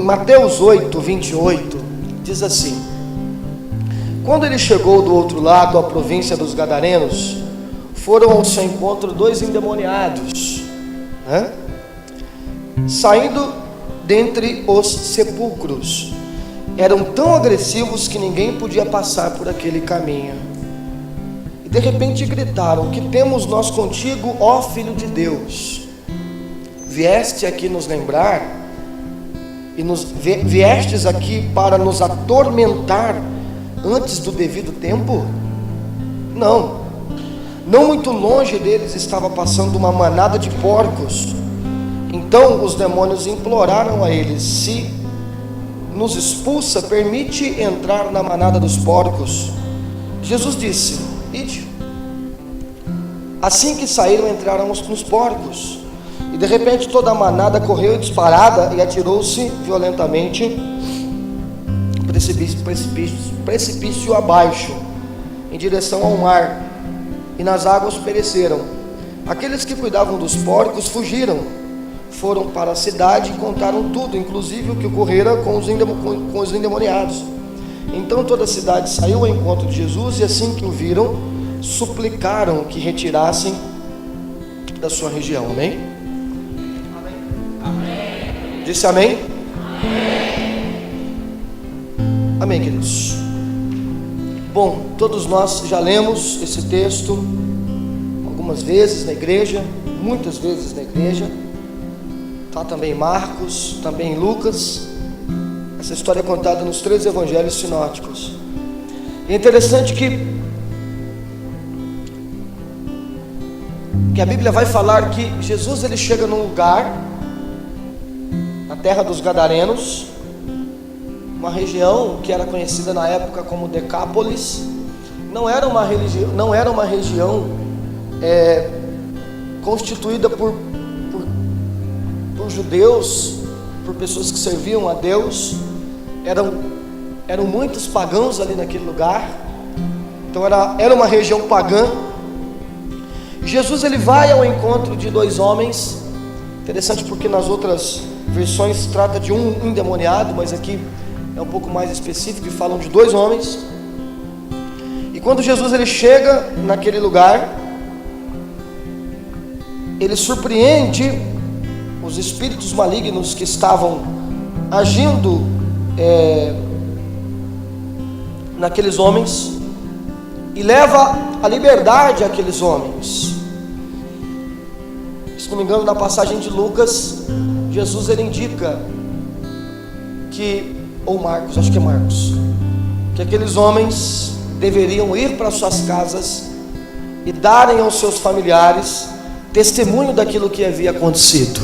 Mateus 8, 28, diz assim: quando ele chegou do outro lado, a província dos Gadarenos, foram ao seu encontro 2 endemoniados, saindo dentre os sepulcros. Eram tão agressivos que ninguém podia passar por aquele caminho. E de repente gritaram: que temos nós contigo, ó Filho de Deus? Vieste aqui nos lembrar e viestes aqui para nos atormentar antes do devido tempo? Não muito longe deles estava passando uma manada de porcos. Então os demônios imploraram a eles: se nos expulsa, permite entrar na manada dos porcos. Jesus disse: ide. Assim que saíram, entraram nos porcos. E de repente toda a manada correu disparada e atirou-se violentamente precipício abaixo, em direção ao mar, e nas águas pereceram. Aqueles que cuidavam dos porcos fugiram, foram para a cidade e contaram tudo, inclusive o que ocorrera com os endemoniados. Então toda a cidade saiu ao encontro de Jesus, e assim que o viram, suplicaram que retirassem da sua região. Amém? Amém. Disse amém? Amém, queridos. Bom, todos nós já lemos esse texto algumas vezes na igreja, muitas vezes na igreja. Está também em Marcos, também em Lucas. Essa história é contada nos 3 evangelhos sinóticos. E é interessante que a Bíblia vai falar que Jesus ele chega num lugar, na terra dos Gadarenos, uma região que era conhecida na época como Decápolis. Não era uma região constituída por judeus, por pessoas que serviam a Deus. Eram muitos pagãos ali naquele lugar. Então era uma região pagã. Jesus ele vai ao encontro de 2 homens. Interessante porque nas outras versões se trata de um endemoniado, mas aqui é um pouco mais específico e falam de 2 homens. E quando Jesus ele chega naquele lugar, ele surpreende os espíritos malignos que estavam agindo naqueles homens, e leva a liberdade àqueles homens. Se não me engano, na passagem de Lucas, Jesus ele indica que, ou Marcos, acho que é Marcos, que aqueles homens deveriam ir para suas casas e darem aos seus familiares testemunho daquilo que havia acontecido.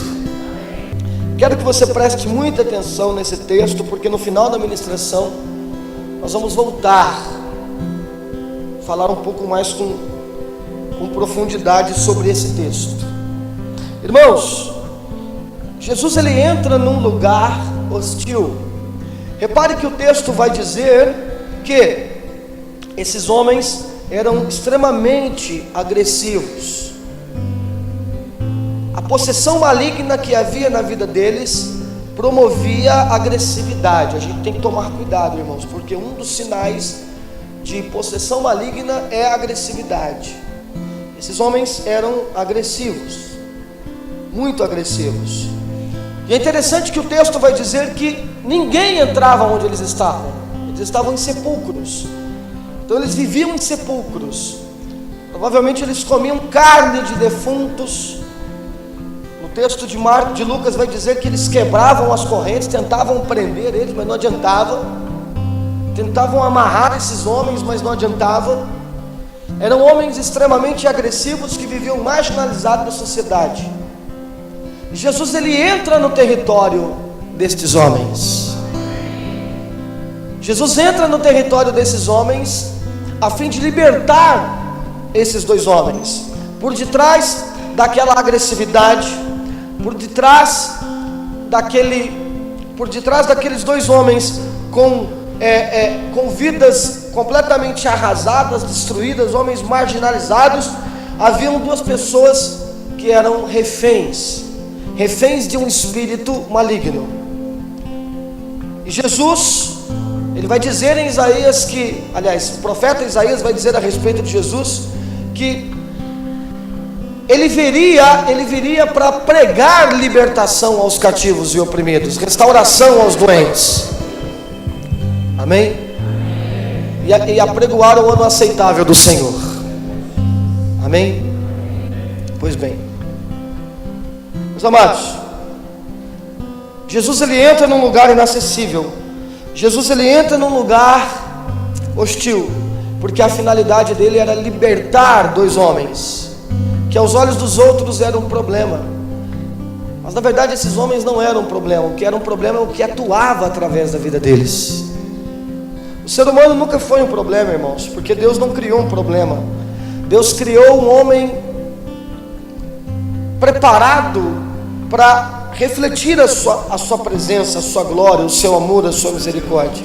Quero que você preste muita atenção nesse texto, porque no final da ministração nós vamos voltar a falar um pouco mais com profundidade sobre esse texto. Irmãos, Jesus ele entra num lugar hostil. Repare que o texto vai dizer que esses homens eram extremamente agressivos. A possessão maligna que havia na vida deles promovia agressividade. A gente tem que tomar cuidado, irmãos, porque um dos sinais de possessão maligna é a agressividade. Esses homens eram agressivos, muito agressivos. E é interessante que o texto vai dizer que ninguém entrava onde eles estavam. Eles estavam em sepulcros. Então eles viviam em sepulcros. Provavelmente eles comiam carne de defuntos. No texto de Lucas vai dizer que eles quebravam as correntes, tentavam prender eles, mas não adiantava. Tentavam amarrar esses homens, mas não adiantava. Eram homens extremamente agressivos que viviam marginalizados da sociedade. Jesus ele entra no território destes homens. Jesus entra no território desses homens a fim de libertar esses 2 homens. Por detrás daquela agressividade, por detrás daqueles 2 homens com vidas completamente arrasadas, destruídas, homens marginalizados, haviam 2 pessoas que eram reféns de um espírito maligno. E Jesus, ele vai dizer em Isaías que, aliás, o profeta Isaías vai dizer a respeito de Jesus que ele viria para pregar libertação aos cativos e oprimidos, restauração aos doentes. Amém? E apregoar o ano aceitável do Senhor. Amém? Pois bem, meus amados, Jesus ele entra num lugar inacessível. Jesus ele entra num lugar hostil, porque a finalidade dele era libertar dois homens, que aos olhos dos outros era um problema, mas na verdade esses homens não eram um problema. O que era um problema é o que atuava através da vida deles. O ser humano nunca foi um problema, irmãos, porque Deus não criou um problema. Deus criou um homem preparado para refletir a sua presença, a sua glória, o seu amor, a sua misericórdia.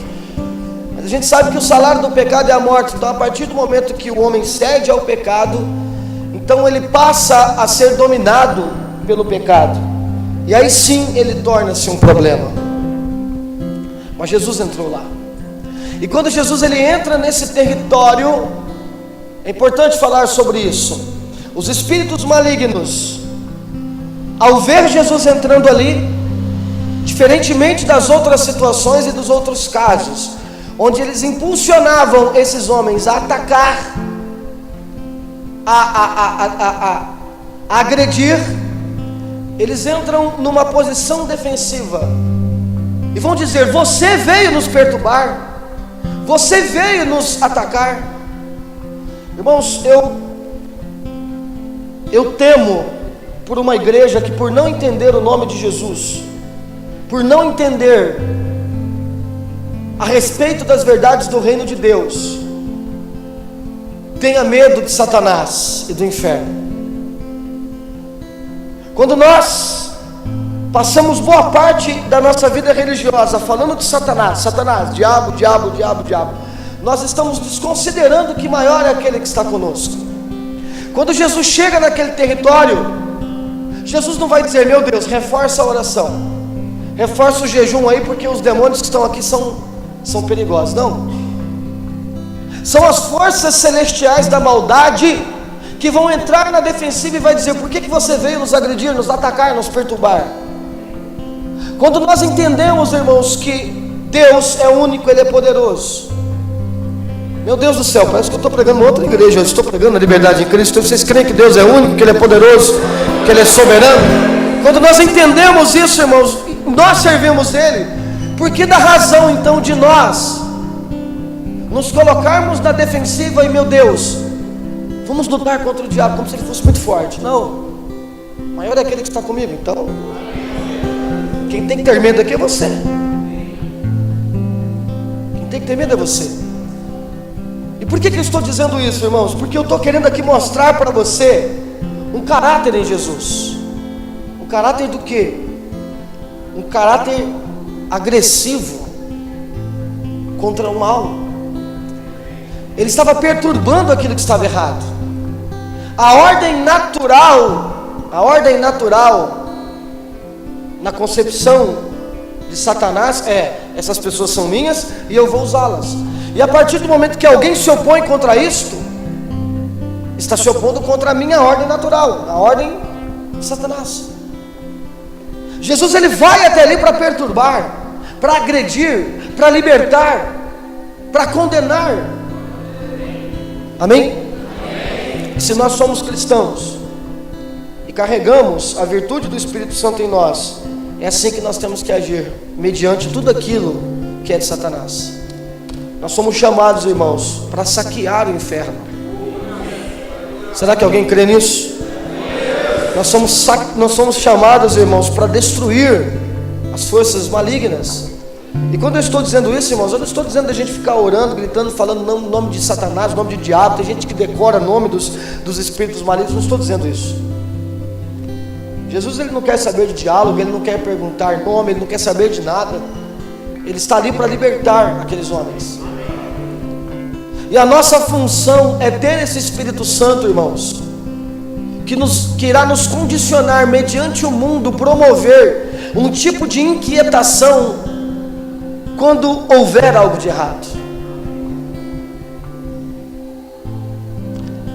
Mas a gente sabe que o salário do pecado é a morte. Então a partir do momento que o homem cede ao pecado, então ele passa a ser dominado pelo pecado, e aí sim ele torna-se um problema. Mas Jesus entrou lá, e quando Jesus ele entra nesse território, é importante falar sobre isso. Os espíritos malignos, ao ver Jesus entrando ali, diferentemente das outras situações e dos outros casos, onde eles impulsionavam esses homens a atacar, a agredir, eles entram numa posição defensiva e vão dizer: você veio nos perturbar, você veio nos atacar. Irmãos, eu temo por uma igreja que, por não entender o nome de Jesus, por não entender a respeito das verdades do reino de Deus, tenha medo de Satanás e do inferno. Quando nós passamos boa parte da nossa vida religiosa falando de Satanás, diabo, nós estamos desconsiderando que maior é aquele que está conosco. Quando Jesus chega naquele território, Jesus não vai dizer: meu Deus, reforça a oração, reforça o jejum aí, porque os demônios que estão aqui são perigosos. Não, são as forças celestiais da maldade que vão entrar na defensiva e vai dizer: por que você veio nos agredir, nos atacar, nos perturbar? Quando nós entendemos, irmãos, que Deus é único, Ele é poderoso. Meu Deus do céu, parece que eu estou pregando outra igreja. Eu estou pregando a liberdade em Cristo. Vocês creem que Deus é único, que Ele é poderoso, que Ele é soberano? Quando nós entendemos isso, irmãos, nós servimos Ele. Por que dá razão então de nós nos colocarmos na defensiva e, meu Deus, vamos lutar contra o diabo como se ele fosse muito forte? Não, maior é aquele que está comigo. Então quem tem que ter medo aqui é você. Quem tem que ter medo é você. E por que eu estou dizendo isso, irmãos? Porque eu estou querendo aqui mostrar para você um caráter em Jesus. Um caráter do quê? Um caráter agressivo contra o mal. Ele estava perturbando aquilo que estava errado. A ordem natural na concepção de Satanás é: essas pessoas são minhas e eu vou usá-las. E a partir do momento que alguém se opõe contra isto, está se opondo contra a minha ordem natural, a ordem de Satanás. Jesus ele vai até ali para perturbar, para agredir, para libertar, para condenar. Amém? E se nós somos cristãos e carregamos a virtude do Espírito Santo em nós, é assim que nós temos que agir, mediante tudo aquilo que é de Satanás. Nós somos chamados, irmãos, para saquear o inferno. Será que alguém crê nisso? Nós somos chamados, irmãos, para destruir as forças malignas. E quando eu estou dizendo isso, irmãos, eu não estou dizendo da gente ficar orando, gritando, falando o nome de Satanás, o nome de diabo. Tem gente que decora o nome dos espíritos malignos. Não estou dizendo isso. Jesus ele não quer saber de diálogo, ele não quer perguntar nome, ele não quer saber de nada. Ele está ali para libertar aqueles homens. E a nossa função é ter esse Espírito Santo, irmãos, que irá nos condicionar, mediante o mundo, promover um tipo de inquietação quando houver algo de errado.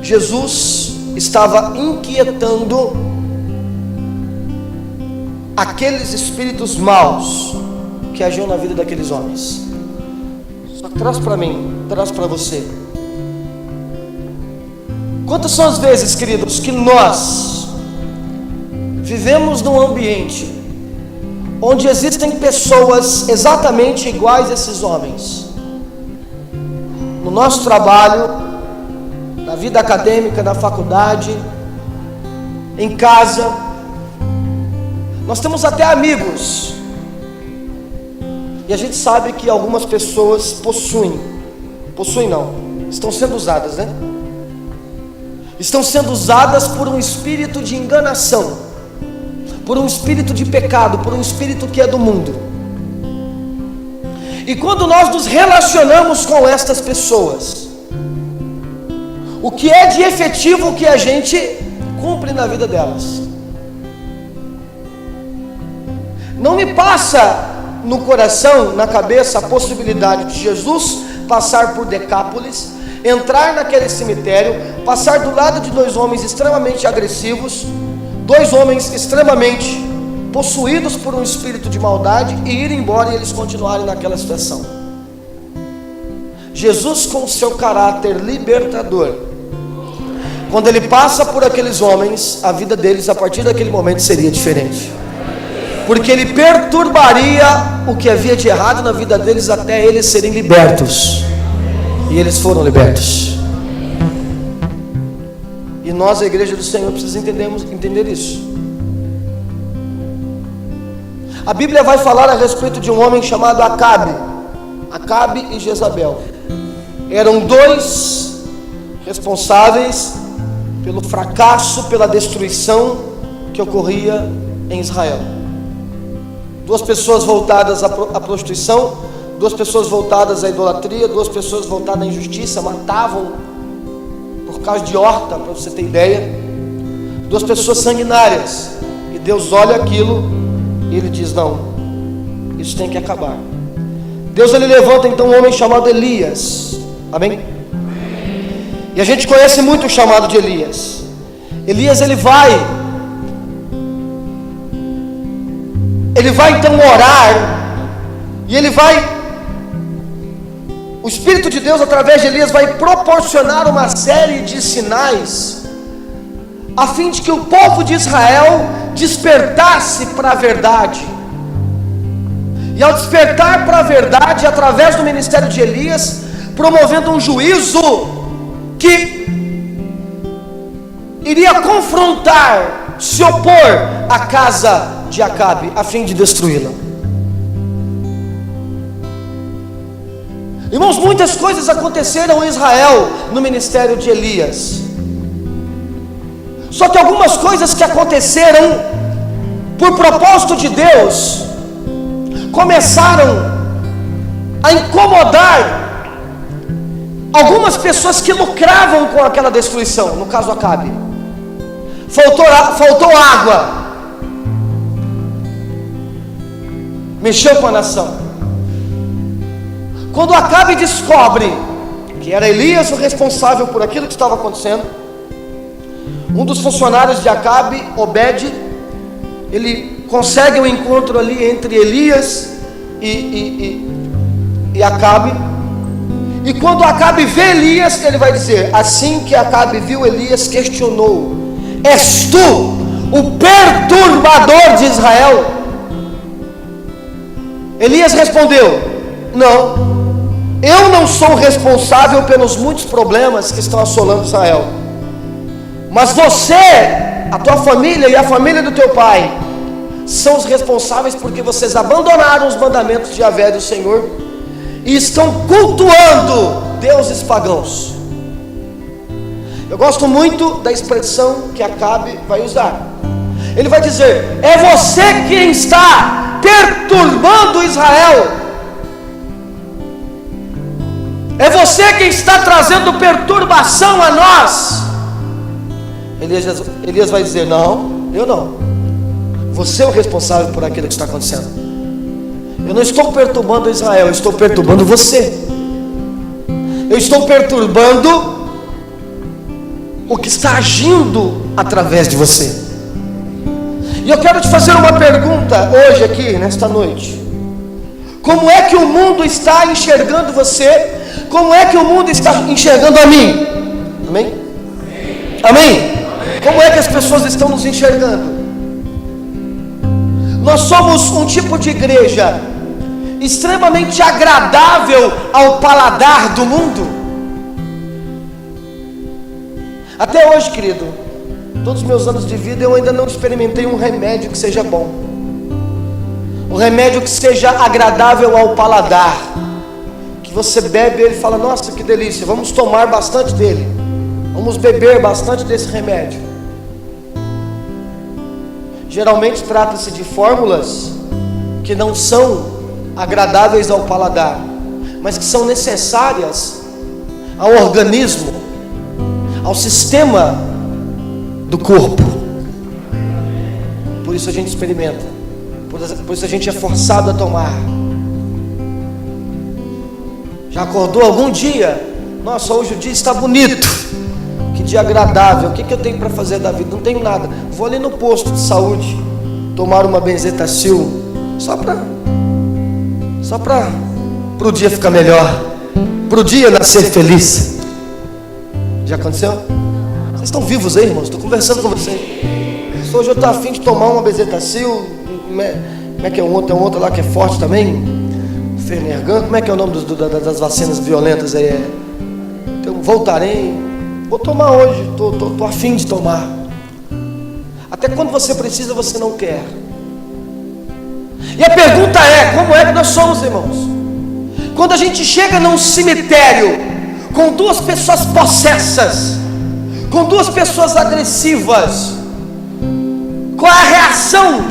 Jesus estava inquietando aqueles espíritos maus que agiam na vida daqueles homens. Só traz para mim, traz para você. Quantas são as vezes, queridos, que nós vivemos num ambiente onde existem pessoas exatamente iguais a esses homens? No nosso trabalho, na vida acadêmica, na faculdade, em casa, nós temos até amigos, e a gente sabe que algumas pessoas estão sendo usadas, né? Estão sendo usadas por um espírito de enganação, por um espírito de pecado, por um espírito que é do mundo. E quando nós nos relacionamos com estas pessoas, o que é de efetivo que a gente cumpre na vida delas? Não me passa no coração, na cabeça, a possibilidade de Jesus passar por Decápolis, entrar naquele cemitério, passar do lado de dois homens extremamente agressivos, dois homens extremamente possuídos por um espírito de maldade, e ir embora e eles continuarem naquela situação. Jesus, com seu caráter libertador, quando ele passa por aqueles homens, a vida deles a partir daquele momento seria diferente, porque ele perturbaria o que havia de errado na vida deles até eles serem libertos. E eles foram libertos. E nós, a igreja do Senhor, precisamos entender isso. A Bíblia vai falar a respeito de um homem chamado Acabe e Jezabel. Eram dois responsáveis pelo fracasso, pela destruição que ocorria em Israel. Duas pessoas voltadas à prostituição, duas pessoas voltadas à idolatria, duas pessoas voltadas à injustiça, matavam por causa de horta, para você ter ideia. Duas pessoas sanguinárias. E Deus olha aquilo e Ele diz: não, isso tem que acabar. Deus, Ele levanta então um homem chamado Elias. Amém? E a gente conhece muito o chamado de Elias. Elias, ele vai então orar, e o Espírito de Deus através de Elias vai proporcionar uma série de sinais, a fim de que o povo de Israel despertasse para a verdade. E ao despertar para a verdade, através do ministério de Elias, promovendo um juízo que iria confrontar, se opor à casa de Acabe, a fim de destruí-la. Irmãos, muitas coisas aconteceram em Israel no ministério de Elias. Só que algumas coisas que aconteceram por propósito de Deus começaram a incomodar algumas pessoas que lucravam com aquela destruição. No caso Acabe, faltou água, mexeu com a nação. Quando Acabe descobre que era Elias o responsável por aquilo que estava acontecendo, um dos funcionários de Acabe, Obed, ele consegue um encontro ali entre Elias e Acabe. E quando Acabe vê Elias, ele vai dizer: assim que Acabe viu Elias, questionou: és tu o perturbador de Israel? Elias respondeu: não, eu não sou responsável pelos muitos problemas que estão assolando Israel, mas você, a tua família e a família do teu pai são os responsáveis, porque vocês abandonaram os mandamentos de Yahvé, do Senhor, e estão cultuando deuses pagãos. Eu gosto muito da expressão que Acabe vai usar. Ele vai dizer: é você quem está perturbando Israel, é você quem está trazendo perturbação a nós. Elias vai dizer: não, eu não, você é o responsável por aquilo que está acontecendo. Eu não estou perturbando Israel, eu estou perturbando você. Eu estou perturbando o que está agindo através de você. E eu quero te fazer uma pergunta hoje aqui, nesta noite. Como é que o mundo está enxergando você? Como é que o mundo está enxergando a mim? Amém? Amém? Como é que as pessoas estão nos enxergando? Nós somos um tipo de igreja extremamente agradável ao paladar do mundo. Até hoje, querido, todos os meus anos de vida, eu ainda não experimentei um remédio que seja bom, um remédio que seja agradável ao paladar, que você bebe ele e fala: nossa, que delícia, vamos tomar bastante dele, vamos beber bastante desse remédio. Geralmente trata-se de fórmulas que não são agradáveis ao paladar, mas que são necessárias ao organismo, ao sistema do corpo. Por isso a gente experimenta, por isso a gente é forçado a tomar. Já acordou algum dia? Nossa, hoje o dia está bonito, que dia agradável. O que eu tenho para fazer da vida? Não tenho nada. Vou ali no posto de saúde tomar uma benzetacil, só para o dia ficar melhor, para o dia nascer feliz. Já aconteceu? Vocês estão vivos aí, irmãos? Estou conversando com vocês. Hoje eu estou a fim de tomar uma benzetacil. Como é que é um outro lá que é forte também? Fernergan. Como é que é o nome das vacinas violentas aí? Então, Voltaren. Vou tomar hoje. Estou a fim de tomar. Até quando você precisa, você não quer. E a pergunta é: como é que nós somos, irmãos? Quando a gente chega num cemitério com duas pessoas possessas, com duas pessoas agressivas, qual é a reação?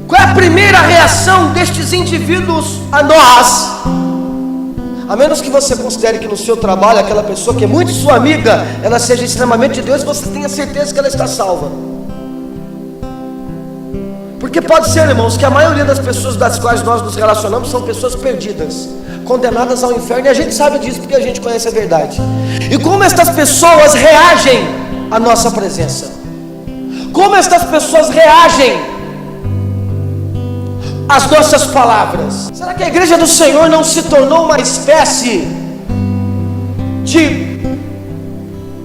Qual é a primeira reação destes indivíduos a nós? A menos que você considere que no seu trabalho aquela pessoa que é muito sua amiga, ela seja extremamente de Deus, você tenha certeza que ela está salva. Porque pode ser, irmãos, que a maioria das pessoas das quais nós nos relacionamos são pessoas perdidas, condenadas ao inferno, e a gente sabe disso porque a gente conhece a verdade. E como estas pessoas reagem à nossa presença? Como estas pessoas reagem às nossas palavras? Será que a igreja do Senhor não se tornou uma espécie de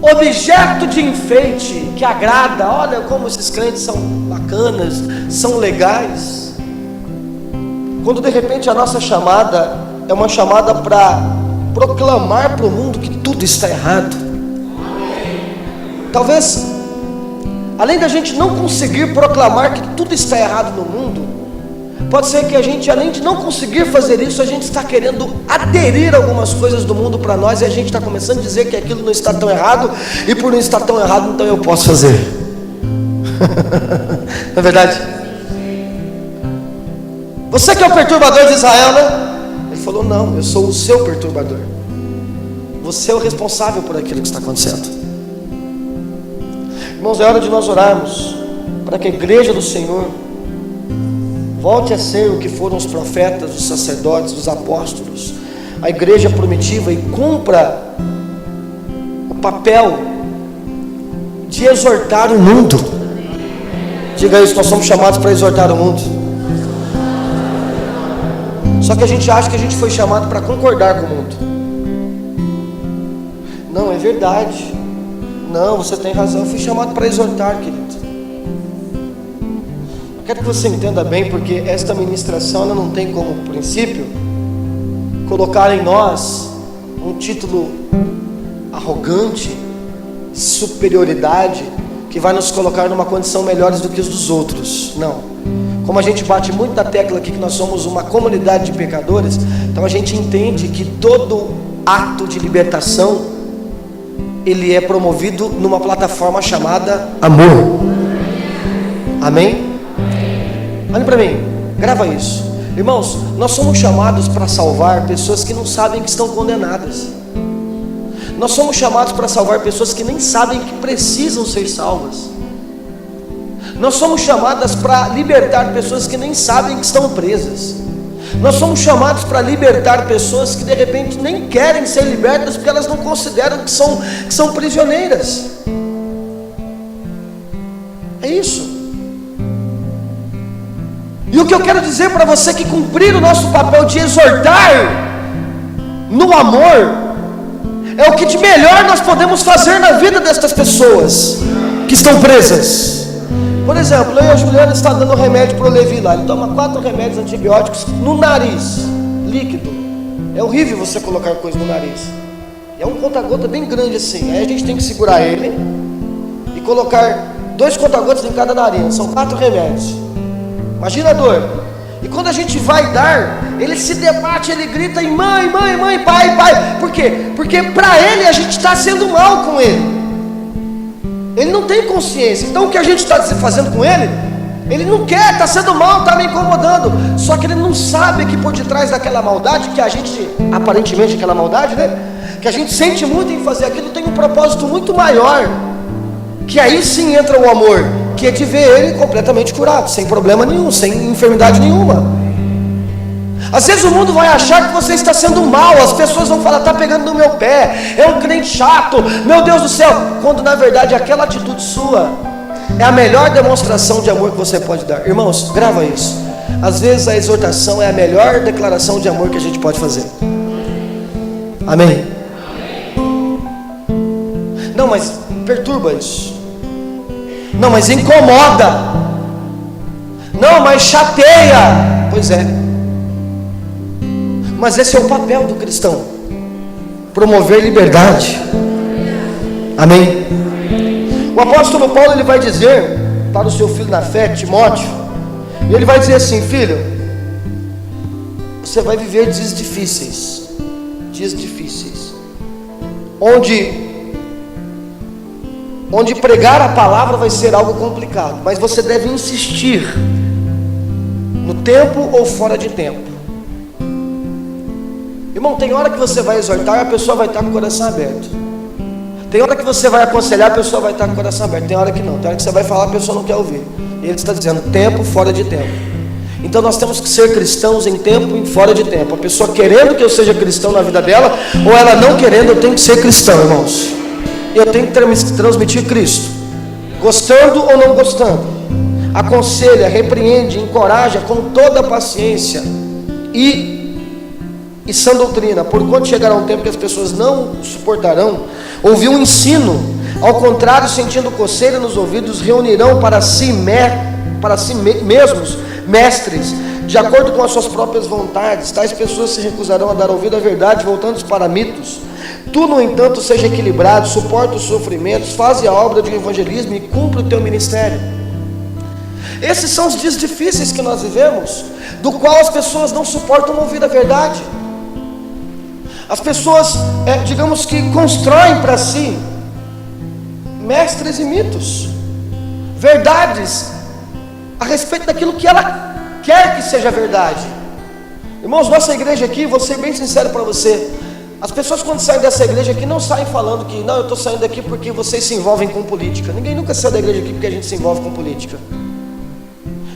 objeto de enfeite que agrada? Olha como esses crentes são bacanas, são legais, quando de repente a nossa chamada é uma chamada para proclamar para o mundo que tudo está errado. Talvez, além da gente não conseguir proclamar que tudo está errado no mundo, pode ser que a gente, além de não conseguir fazer isso, a gente está querendo aderir a algumas coisas do mundo para nós, e a gente está começando a dizer que aquilo não está tão errado, e por não estar tão errado, então eu posso fazer. Não é verdade? Você que é o perturbador de Israel, né? Ele falou: não, eu sou o seu perturbador. Você é o responsável por aquilo que está acontecendo. Irmãos, é hora de nós orarmos para que a igreja do Senhor volte a ser o que foram os profetas, os sacerdotes, os apóstolos, a igreja primitiva, e cumpra o papel de exortar o mundo. Diga isso: nós somos chamados para exortar o mundo. Só que a gente acha que a gente foi chamado para concordar com o mundo. Não, é verdade. Não, você tem razão. Eu fui chamado para exortar, querido. Eu quero que você entenda bem, porque esta ministração ela não tem como princípio colocar em nós um título arrogante, superioridade, que vai nos colocar numa condição melhores do que os dos outros. Não. Como a gente bate muito na tecla aqui que nós somos uma comunidade de pecadores, então a gente entende que todo ato de libertação, ele é promovido numa plataforma chamada amor. Amém? Olha para mim, grava isso. Irmãos, nós somos chamados para salvar pessoas que não sabem que estão condenadas. Nós somos chamados para salvar pessoas que nem sabem que precisam ser salvas. Nós somos chamadas para libertar pessoas que nem sabem que estão presas. Nós somos chamados para libertar pessoas que de repente nem querem ser libertas porque elas não consideram que são prisioneiras. É isso. E o que eu quero dizer para você é que cumprir o nosso papel de exortar no amor é o que de melhor nós podemos fazer na vida destas pessoas que estão presas. Por exemplo, eu e a Juliana está dando remédio para o Levi lá. Ele toma 4 remédios antibióticos no nariz, líquido. É horrível você colocar coisa no nariz. É um conta-gota bem grande assim. Aí a gente tem que segurar ele e colocar 2 conta-gotas em cada nariz. São 4 remédios. Imagina a dor. E quando a gente vai dar, ele se debate, ele grita em mãe, mãe, mãe, pai, pai. Por quê? Porque para ele a gente está sendo mal com ele. Ele não tem consciência. Então o que a gente está fazendo com ele, ele não quer, está sendo mal, está me incomodando. Só que ele não sabe que por detrás daquela maldade, que a gente, aparentemente aquela maldade, né? Que a gente sente muito em fazer aquilo, tem um propósito muito maior. Que aí sim entra o amor, que é de ver ele completamente curado, sem problema nenhum, sem enfermidade nenhuma. Às vezes o mundo vai achar que você está sendo mal. As pessoas vão falar, está pegando no meu pé, é um crente chato, meu Deus do céu. Quando na verdade aquela atitude sua é a melhor demonstração de amor que você pode dar. Irmãos, grava isso. Às vezes a exortação é a melhor declaração de amor que a gente pode fazer. Amém? Não, mas perturba isso. Não, mas incomoda. Não, mas chateia. Pois é. Mas esse é o papel do cristão: promover liberdade. Amém? O apóstolo Paulo, ele vai dizer para o seu filho na fé, Timóteo, e ele vai dizer assim: filho, você vai viver dias difíceis, onde pregar a palavra vai ser algo complicado, mas você deve insistir, no tempo ou fora de tempo. Irmão, tem hora que você vai exortar, a pessoa vai estar com o coração aberto. Tem hora que você vai aconselhar, a pessoa vai estar com o coração aberto. Tem hora que não, tem hora que você vai falar, a pessoa não quer ouvir. E ele está dizendo tempo, fora de tempo. Então nós temos que ser cristãos em tempo e fora de tempo. A pessoa querendo que eu seja cristão na vida dela, ou ela não querendo, eu tenho que ser cristão, irmãos. Eu tenho que transmitir Cristo, gostando ou não gostando. Aconselha, repreende, encoraja com toda a paciência e sã doutrina, porquanto chegará um tempo que as pessoas não suportarão ouvir um ensino, ao contrário, sentindo coceira nos ouvidos, reunirão para si mesmos mestres, de acordo com as suas próprias vontades. Tais pessoas se recusarão a dar ouvido à verdade, voltando-se para mitos. Tu, no entanto, seja equilibrado, suporta os sofrimentos, faze a obra de um evangelismo e cumpre o teu ministério. Esses são os dias difíceis que nós vivemos, do qual as pessoas não suportam ouvir a verdade. As pessoas, digamos que constroem para si mestres e mitos, verdades a respeito daquilo que ela quer que seja verdade. Irmãos, nossa igreja aqui, vou ser bem sincero para você, as pessoas quando saem dessa igreja aqui não saem falando que não, eu estou saindo daqui porque vocês se envolvem com política. Ninguém nunca saiu da igreja aqui porque a gente se envolve com política.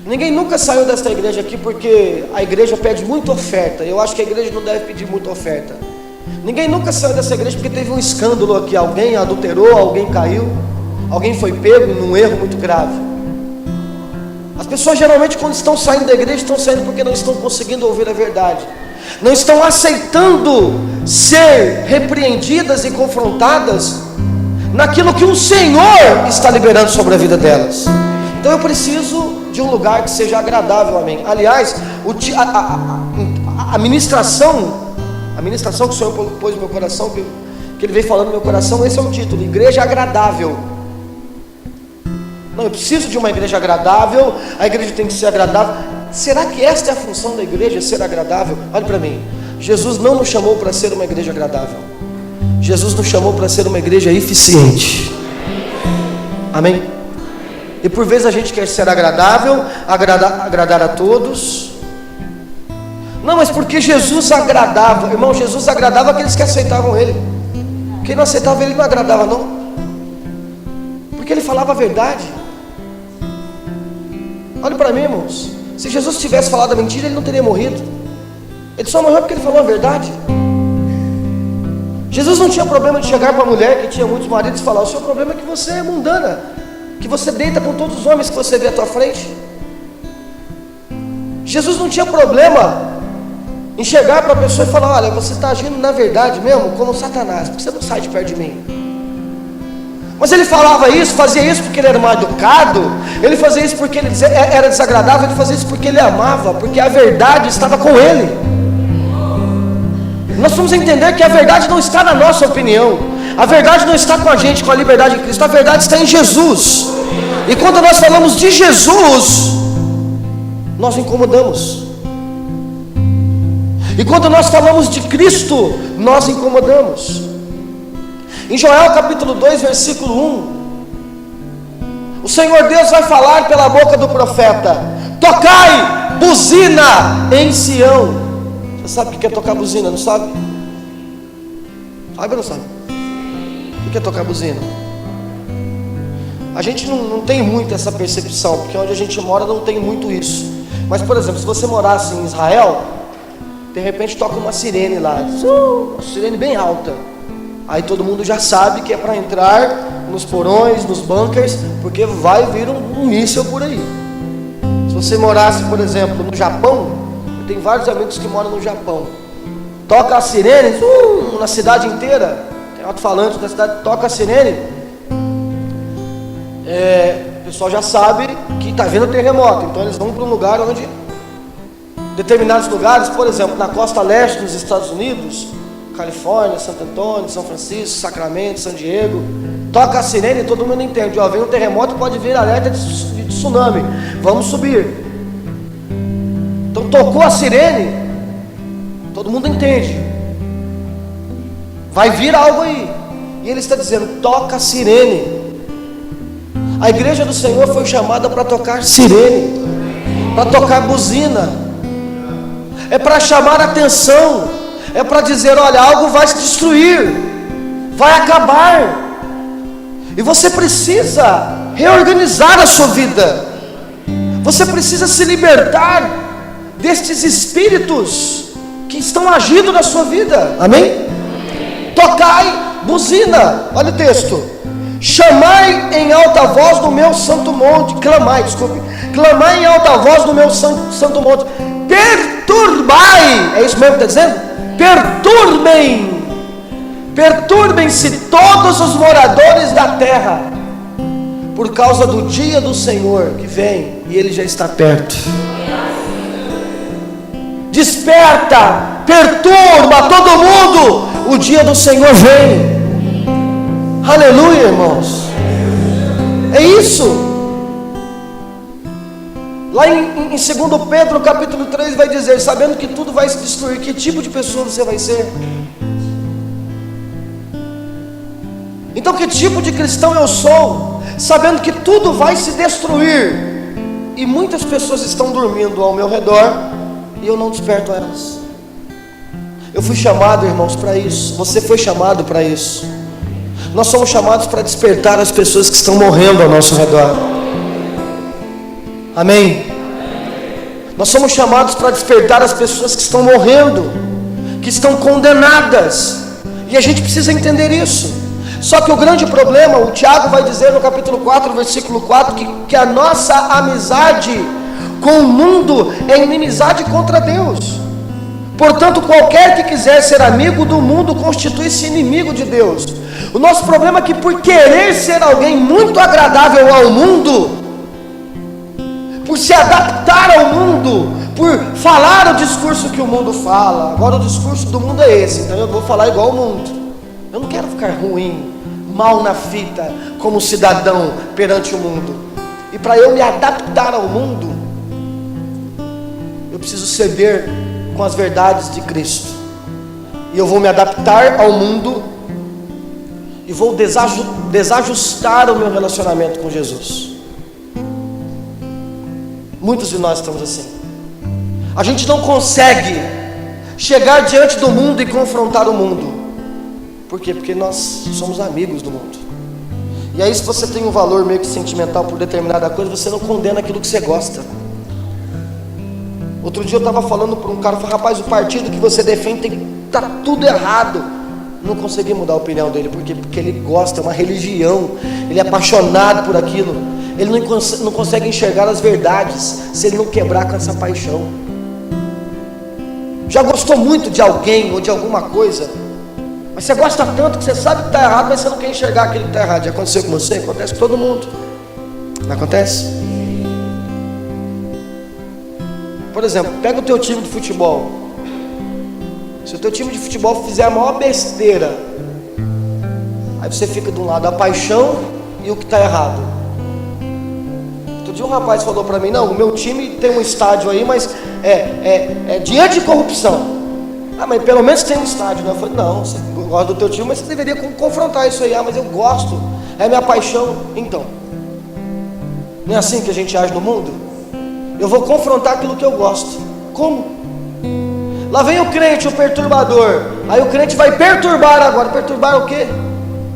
Ninguém nunca saiu dessa igreja aqui porque a igreja pede muita oferta. Eu acho que a igreja não deve pedir muita oferta. Ninguém nunca saiu dessa igreja porque teve um escândalo aqui, alguém adulterou, alguém caiu, alguém foi pego num erro muito grave. As pessoas geralmente quando estão saindo da igreja, estão saindo porque não estão conseguindo ouvir a verdade, não estão aceitando ser repreendidas e confrontadas naquilo que o Senhor está liberando sobre a vida delas. Então eu preciso de um lugar que seja agradável a mim. Aliás, a ministração que o Senhor pôs no meu coração, que Ele veio falando no meu coração, esse é o título: igreja agradável. Não, eu preciso de uma igreja agradável, a igreja tem que ser agradável. Será que esta é a função da igreja, ser agradável? Olha para mim, Jesus não nos chamou para ser uma igreja agradável, Jesus nos chamou para ser uma igreja eficiente. Amém? E por vezes a gente quer ser agradável, agradar a todos. Não, mas porque Jesus agradava, irmão, Jesus agradava aqueles que aceitavam Ele. Quem não aceitava Ele não agradava não, porque Ele falava a verdade. Olhe para mim, irmãos. Se Jesus tivesse falado a mentira, ele não teria morrido. Ele só morreu porque ele falou a verdade. Jesus não tinha problema de chegar para a mulher que tinha muitos maridos e falar: o seu problema é que você é mundana, que você deita com todos os homens que você vê à tua frente. Jesus não tinha problema em chegar para a pessoa e falar: olha, você está agindo na verdade mesmo como Satanás, porque você não sai de perto de mim. Mas ele falava isso, fazia isso porque ele era mal educado, ele fazia isso porque ele era desagradável, ele fazia isso porque ele amava, porque a verdade estava com ele. Nós vamos entender que a verdade não está na nossa opinião, a verdade não está com a gente, com a liberdade em Cristo, a verdade está em Jesus. E quando nós falamos de Jesus, nós incomodamos. E quando nós falamos de Cristo, nós incomodamos. Em Joel capítulo 2, versículo 1, o Senhor Deus vai falar pela boca do profeta: tocai buzina em Sião. Você sabe o que é tocar buzina, não sabe? Sabe ou não sabe? O que é tocar buzina? A gente não tem muito essa percepção, porque onde a gente mora não tem muito isso. Mas, por exemplo, se você morasse em Israel, de repente toca uma sirene lá, uma sirene bem alta. Aí todo mundo já sabe que é para entrar nos porões, nos bunkers, porque vai vir um míssil por aí. Se você morasse, por exemplo, no Japão, eu tenho vários amigos que moram no Japão, toca a sirene na cidade inteira, tem alto-falante da cidade, toca a sirene, o pessoal já sabe que está vindo terremoto, então eles vão para um lugar onde, determinados lugares, por exemplo, na costa leste dos Estados Unidos, Califórnia, Santo Antônio, São Francisco, Sacramento, San Diego, toca a sirene e todo mundo entende: ó, vem um terremoto, pode vir alerta de tsunami, vamos subir. Então tocou a sirene, todo mundo entende, vai vir algo aí. E ele está dizendo: toca a sirene. A igreja do Senhor foi chamada para tocar sirene, para tocar buzina, é para chamar a atenção, é para dizer: olha, algo vai se destruir, vai acabar, e você precisa reorganizar a sua vida, você precisa se libertar destes espíritos que estão agindo na sua vida. Amém? Tocai buzina, olha o texto: chamai em alta voz no meu santo monte, clamai em alta voz no meu santo monte, perturbai, é isso mesmo que está dizendo? Perturbem-se todos os moradores da terra, por causa do dia do Senhor que vem, e ele já está perto. Desperta, perturba todo mundo, o dia do Senhor vem. Aleluia, irmãos. É isso. Lá em 2 Pedro capítulo 3 vai dizer: sabendo que tudo vai se destruir, que tipo de pessoa você vai ser? Então que tipo de cristão eu sou, sabendo que tudo vai se destruir, e muitas pessoas estão dormindo ao meu redor, e eu não desperto elas? Eu fui chamado, irmãos, para isso. Você foi chamado para isso. Nós somos chamados para despertar as pessoas que estão morrendo ao nosso redor. Amém? Nós somos chamados para despertar as pessoas que estão morrendo, que estão condenadas, e a gente precisa entender isso. Só que o grande problema, o Tiago vai dizer no capítulo 4, versículo 4, que a nossa amizade com o mundo é inimizade contra Deus. Portanto, qualquer que quiser ser amigo do mundo constitui-se inimigo de Deus. O nosso problema é que, por querer ser alguém muito agradável ao mundo, por se adaptar ao mundo, por falar o discurso que o mundo fala, agora o discurso do mundo é esse, então eu vou falar igual o mundo. Eu não quero ficar ruim, mal na fita, como cidadão perante o mundo. E para eu me adaptar ao mundo, eu preciso ceder com as verdades de Cristo. E eu vou me adaptar ao mundo e vou desajustar o meu relacionamento com Jesus. Muitos de nós estamos assim. A gente não consegue chegar diante do mundo e confrontar o mundo. Por quê? Porque nós somos amigos do mundo. E aí, se você tem um valor meio que sentimental por determinada coisa, você não condena aquilo que você gosta. Outro dia eu estava falando para um cara, falei, rapaz, o partido que você defende está tudo errado. Não consegui mudar a opinião dele, porque ele gosta, é uma religião, ele é apaixonado por aquilo. Ele não consegue enxergar as verdades se ele não quebrar com essa paixão. Já gostou muito de alguém ou de alguma coisa, mas você gosta tanto que você sabe que está errado, mas você não quer enxergar aquilo que está errado. Já aconteceu com você? Acontece com todo mundo. Não acontece? Por exemplo, pega o teu time de futebol. Se o teu time de futebol fizer a maior besteira, aí você fica de um lado a paixão e o que está errado. Outro dia um rapaz falou para mim, não, o meu time tem um estádio aí, mas é diante de corrupção. Ah, mas pelo menos tem um estádio, né? Eu falei, não, você gosta do teu time, mas você deveria confrontar isso aí. Ah, mas eu gosto, é minha paixão. Então, não é assim que a gente age no mundo? Eu vou confrontar aquilo que eu gosto. Como? Lá vem o crente, o perturbador. Aí o crente vai perturbar agora. Perturbar o quê?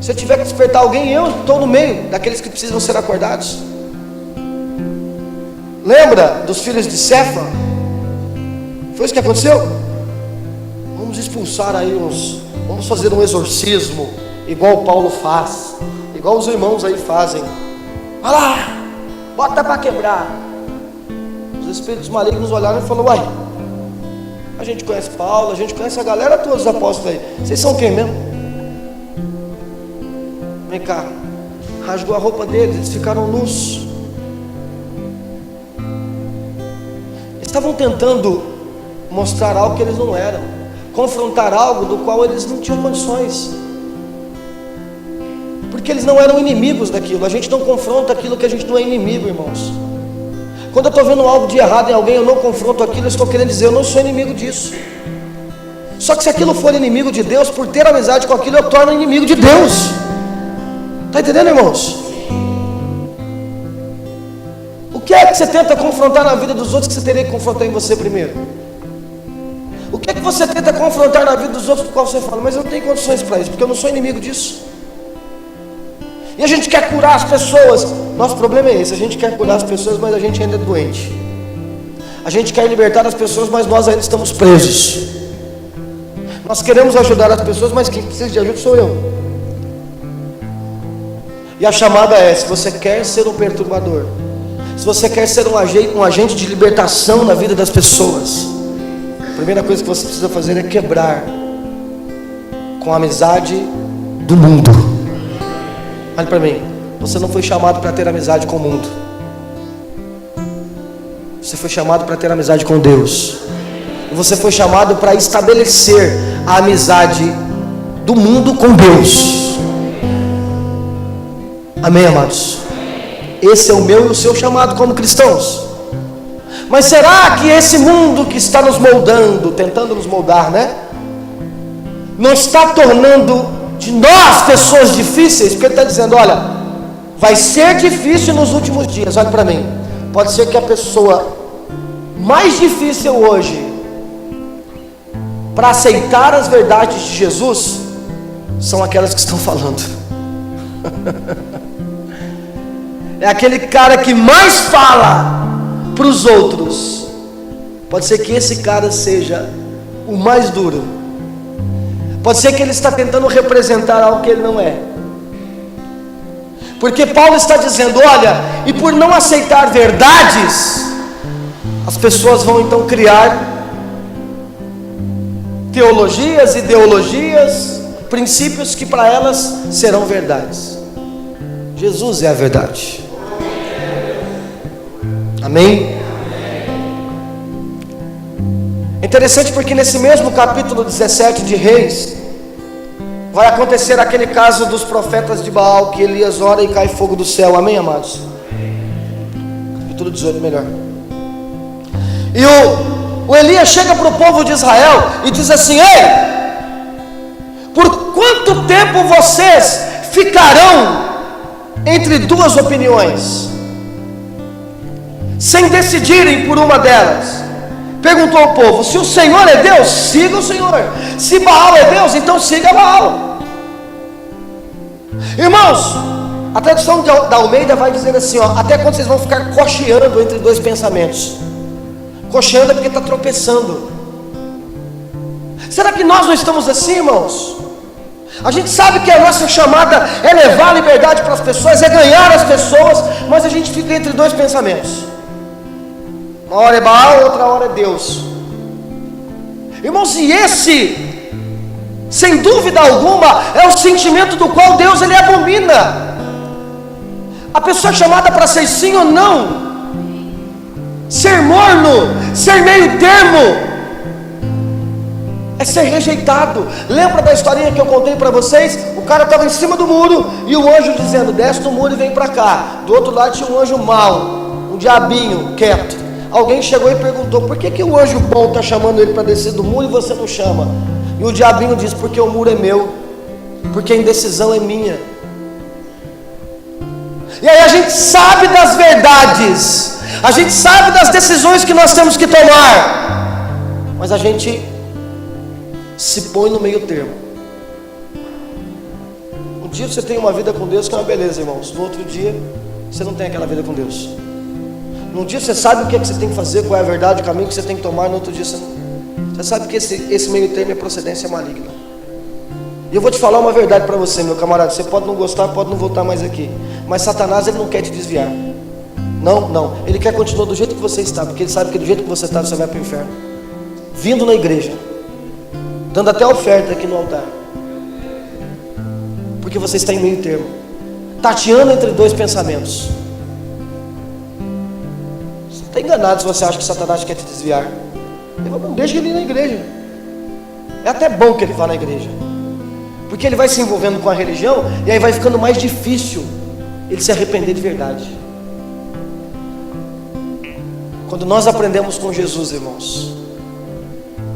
Se eu tiver que despertar alguém, eu estou no meio daqueles que precisam ser acordados. Lembra dos filhos de Cefa? Foi isso que aconteceu? Vamos expulsar aí vamos fazer um exorcismo, igual o Paulo faz, igual os irmãos aí fazem. Olha lá, bota para quebrar. Os espíritos malignos olharam e falaram, uai, a gente conhece Paulo, a gente conhece a galera todos os apóstolos aí. Vocês são quem mesmo? Vem cá. Rasgou a roupa deles, eles ficaram nus. Eles estavam tentando mostrar algo que eles não eram, confrontar algo do qual eles não tinham condições, porque eles não eram inimigos daquilo. A gente não confronta aquilo que a gente não é inimigo, irmãos. Quando eu estou vendo algo de errado em alguém, eu não confronto aquilo, eu estou querendo dizer, eu não sou inimigo disso. Só que se aquilo for inimigo de Deus, por ter amizade com aquilo, eu torno inimigo de Deus. Está entendendo, irmãos? O que é que você tenta confrontar na vida dos outros que você teria que confrontar em você primeiro? O que é que você tenta confrontar na vida dos outros do qual você fala, mas eu não tenho condições para isso, porque eu não sou inimigo disso. E a gente quer curar as pessoas. Nosso problema é esse, a gente quer curar as pessoas, mas a gente ainda é doente. A gente quer libertar as pessoas, mas nós ainda estamos presos. Nós queremos ajudar as pessoas, mas quem precisa de ajuda sou eu. E a chamada é, se você quer ser um perturbador, se você quer ser um agente de libertação na vida das pessoas, a primeira coisa que você precisa fazer é quebrar com a amizade do mundo. Olha para mim, você não foi chamado para ter amizade com o mundo. Você foi chamado para ter amizade com Deus. E você foi chamado para estabelecer a amizade do mundo com Deus. Amém, amados? Esse é o meu e o seu chamado como cristãos. Mas será que esse mundo que está nos moldando, tentando nos moldar, né, não está tornando de nós pessoas difíceis? Porque ele está dizendo, olha, vai ser difícil nos últimos dias. Olha para mim, pode ser que a pessoa mais difícil hoje para aceitar as verdades de Jesus são aquelas que estão falando. É aquele cara que mais fala para os outros. Pode ser que esse cara seja o mais duro. Pode ser que ele está tentando representar algo que ele não é. Porque Paulo está dizendo, olha, e por não aceitar verdades, as pessoas vão então criar teologias, ideologias, princípios que para elas serão verdades. Jesus é a verdade. Amém? É interessante porque nesse mesmo capítulo 17 de Reis, vai acontecer aquele caso dos profetas de Baal, que Elias ora e cai fogo do céu. Amém, amados? Capítulo 18, melhor. E o Elias chega para o povo de Israel e diz assim, ei, por quanto tempo vocês ficarão entre duas opiniões, sem decidirem por uma delas? Perguntou o povo, se o Senhor é Deus, siga o Senhor. Se Baal é Deus, então siga Baal. Irmãos, A tradução da Almeida vai dizer assim, ó, até quando vocês vão ficar cocheando entre dois pensamentos. Cocheando é porque está tropeçando. Será que nós não estamos assim, irmãos? A gente sabe que a nossa chamada é levar a liberdade para as pessoas, é ganhar as pessoas, mas a gente fica entre dois pensamentos. Uma hora é Baal, outra hora é Deus. Irmãos, e esse, sem dúvida alguma, é o sentimento do qual Deus ele abomina. A pessoa é chamada para ser sim ou não, ser morno, ser meio termo, é ser rejeitado. Lembra da historinha que eu contei para vocês? O cara estava em cima do muro e o anjo dizendo, desce do muro e vem para cá. Do outro lado tinha um anjo mau, um diabinho quieto. Alguém chegou e perguntou, por que o anjo bom está chamando ele para descer do muro e você não chama? E o diabinho diz, porque o muro é meu, porque a indecisão é minha. E aí a gente sabe das verdades, a gente sabe das decisões que nós temos que tomar, mas a gente se põe no meio termo. Um dia você tem uma vida com Deus que é uma beleza, irmãos. No outro dia você não tem aquela vida com Deus. Num dia você sabe o que é que você tem que fazer, qual é a verdade, o caminho que você tem que tomar. No outro dia você sabe que esse meio termo é procedência maligna. E eu vou te falar uma verdade para você, meu camarada. Você pode não gostar, pode não voltar mais aqui, mas Satanás ele não quer te desviar. Não, ele quer continuar do jeito que você está, porque ele sabe que do jeito que você está você vai para o inferno. Vindo na igreja, dando até oferta aqui no altar, porque você está em meio termo, tateando entre dois pensamentos. Você está enganado se você acha que Satanás quer te desviar. Não deixa ele ir na igreja. É até bom que ele vá na igreja, porque ele vai se envolvendo com a religião, e aí vai ficando mais difícil ele se arrepender de verdade. Quando nós aprendemos com Jesus, irmãos,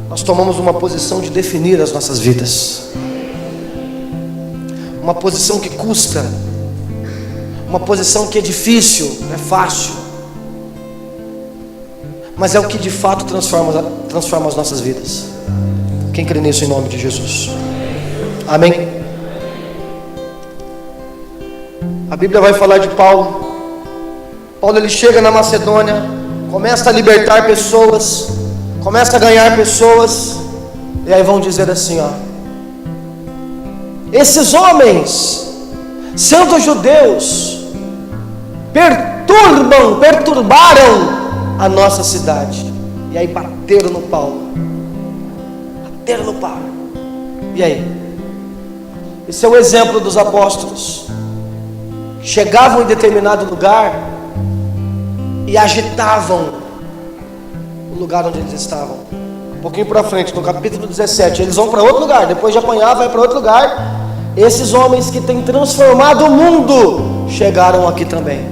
nós tomamos uma posição de definir as nossas vidas, uma posição que custa, uma posição que é difícil, não é fácil, mas é o que de fato transforma as nossas vidas. Quem crê nisso em nome de Jesus? Amém? A Bíblia vai falar de Paulo. Paulo ele chega na Macedônia, começa a libertar pessoas, começa a ganhar pessoas, e aí vão dizer assim, ó, esses homens, sendo judeus, perturbaram a nossa cidade. E aí bateram no Paulo. E aí? Esse é o exemplo dos apóstolos. Chegavam em determinado lugar e agitavam o lugar onde eles estavam. Um pouquinho para frente, no capítulo 17, eles vão para outro lugar. Depois de apanhar, vai para outro lugar. Esses homens que têm transformado o mundo chegaram aqui também.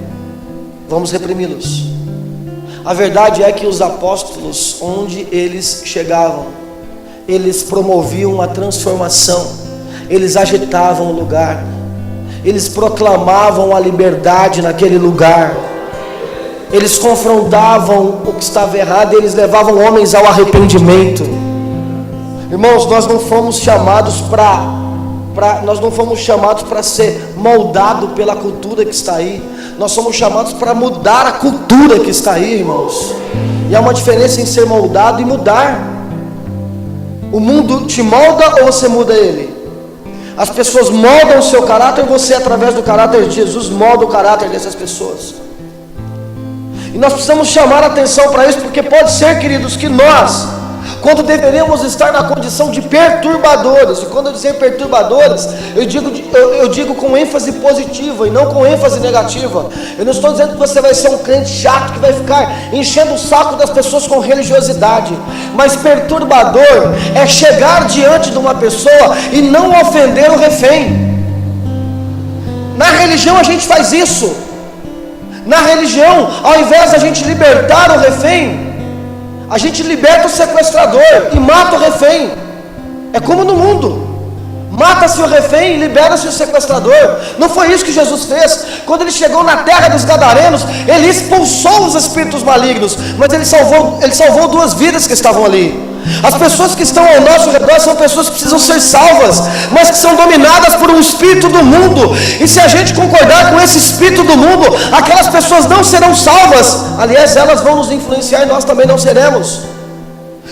Vamos reprimi-los. A verdade é que os apóstolos, onde eles chegavam, eles promoviam a transformação, eles agitavam o lugar, eles proclamavam a liberdade naquele lugar, eles confrontavam o que estava errado, eles levavam homens ao arrependimento. Irmãos, nós não fomos chamados para ser moldado pela cultura que está aí. Nós somos chamados para mudar a cultura que está aí, irmãos. E há uma diferença em ser moldado e mudar. O mundo te molda ou você muda ele? As pessoas moldam o seu caráter, você através do caráter de Jesus molda o caráter dessas pessoas. E nós precisamos chamar a atenção para isso, porque pode ser, queridos, que nós, quando deveríamos estar na condição de perturbadores, e quando eu dizer perturbadores, eu digo com ênfase positiva e não com ênfase negativa. Eu não estou dizendo que você vai ser um crente chato que vai ficar enchendo o saco das pessoas com religiosidade, mas perturbador é chegar diante de uma pessoa e não ofender o refém. Na religião a gente faz isso. Na religião, ao invés de a gente libertar o refém, a gente liberta o sequestrador e mata o refém. É como no mundo: mata-se o refém e libera-se o sequestrador. Não foi isso que Jesus fez. Quando ele chegou na terra dos Gadarenos, ele expulsou os espíritos malignos, mas ele salvou duas vidas que estavam ali. As pessoas que estão ao nosso redor são pessoas que precisam ser salvas, mas que são dominadas por um espírito do mundo. E se a gente concordar com esse espírito do mundo, aquelas pessoas não serão salvas. Aliás, elas vão nos influenciar e nós também não seremos.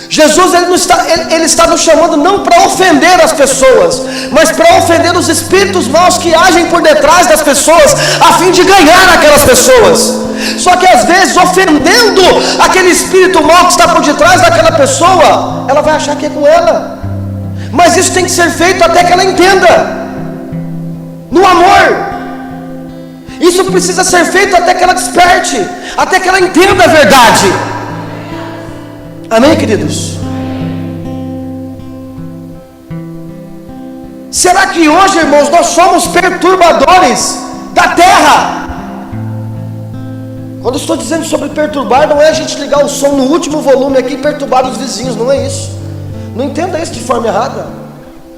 Jesus ele está nos chamando não para ofender as pessoas, mas para ofender os espíritos maus que agem por detrás das pessoas, a fim de ganhar aquelas pessoas. Só que às vezes, ofendendo aquele espírito mau que está por detrás daquela pessoa, ela vai achar que é com ela. Mas isso tem que ser feito até que ela entenda, no amor. Isso precisa ser feito até que ela desperte, até que ela entenda a verdade. Amém, queridos? Será que hoje, irmãos, nós somos perturbadores da terra? Quando eu estou dizendo sobre perturbar, não é a gente ligar o som no último volume aqui e perturbar os vizinhos, não é isso. Não entenda isso de forma errada.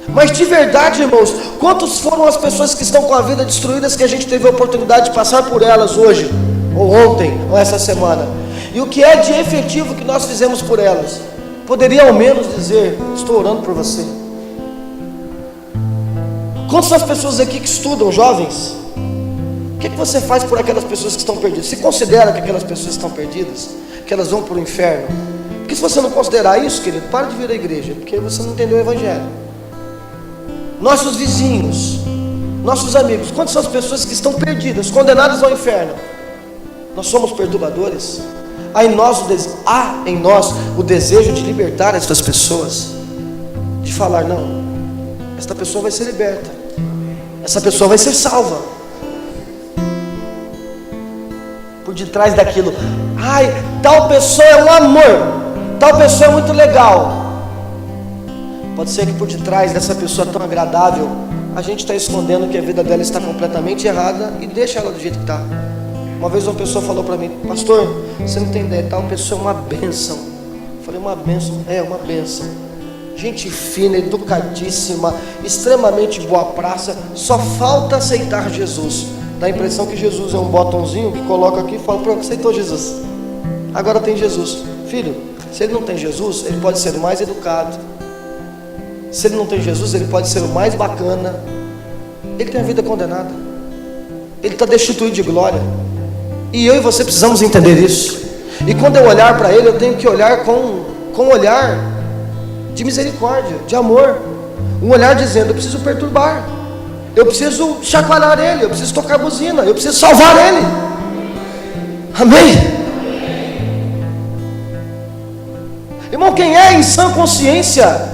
Mas de verdade, irmãos, quantos foram as pessoas que estão com a vida destruídas, que a gente teve a oportunidade de passar por elas hoje, ou ontem, ou essa semana? E o que é de efetivo que nós fizemos por elas? Poderia ao menos dizer: estou orando por você. Quantas são as pessoas aqui que estudam, jovens? O que você faz por aquelas pessoas que estão perdidas? Você considera que aquelas pessoas estão perdidas, que elas vão para o inferno? Porque se você não considerar isso, querido, para de vir à igreja, porque você não entendeu o evangelho. Nossos vizinhos, nossos amigos, quantas são as pessoas que estão perdidas, condenadas ao inferno? Nós somos perturbadores. Há em nós o desejo de libertar essas pessoas, de falar: não, esta pessoa vai ser liberta, essa pessoa vai ser salva. Por detrás daquilo, tal pessoa é um amor, tal pessoa é muito legal. Pode ser que por detrás dessa pessoa tão agradável, a gente está escondendo que a vida dela está completamente errada e deixa ela do jeito que está. Uma vez uma pessoa falou para mim: pastor, você não tem ideia, tal pessoa é uma bênção. Eu falei: uma bênção? É, uma bênção. Gente fina, educadíssima, extremamente boa praça, só falta aceitar Jesus. Dá a impressão que Jesus é um botãozinho que coloca aqui e fala: pronto, aceitou Jesus, agora tem Jesus. Filho, se ele não tem Jesus, ele pode ser o mais educado. Se ele não tem Jesus, ele pode ser o mais bacana. Ele tem a vida condenada, ele está destituído de glória. E eu e você precisamos entender isso. E quando eu olhar para ele, eu tenho que olhar com um olhar de misericórdia, de amor. Um olhar dizendo: eu preciso perturbar, eu preciso chacoalhar ele, eu preciso tocar buzina, eu preciso salvar ele. Amém? Irmão, quem é em sã consciência,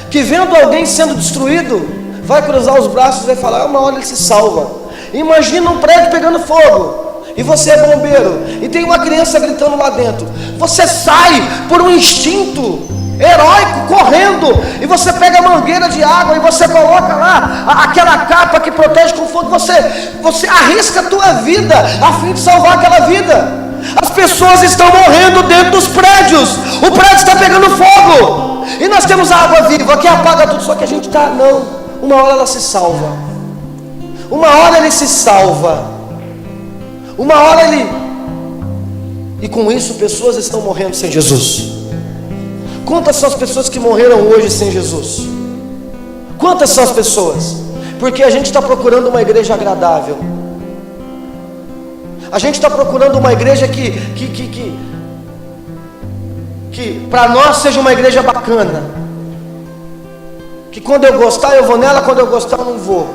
que vendo alguém sendo destruído, vai cruzar os braços e vai falar: uma hora ele se salva. Imagina um prédio pegando fogo, e você é bombeiro, e tem uma criança gritando lá dentro. Você sai por um instinto heróico, correndo, e você pega a mangueira de água, e você coloca lá aquela capa que protege com fogo. Você arrisca a tua vida, a fim de salvar aquela vida. As pessoas estão morrendo dentro dos prédios, o prédio está pegando fogo, e nós temos a água viva que apaga tudo. Só que a gente está, não, uma hora ela se salva, uma hora ele se salva, uma hora ele... E com isso pessoas estão morrendo sem Jesus. Quantas são as pessoas que morreram hoje sem Jesus? Quantas são as pessoas? Porque a gente está procurando uma igreja agradável, a gente está procurando uma igreja que para nós seja uma igreja bacana, que quando eu gostar eu vou nela, quando eu gostar eu não vou.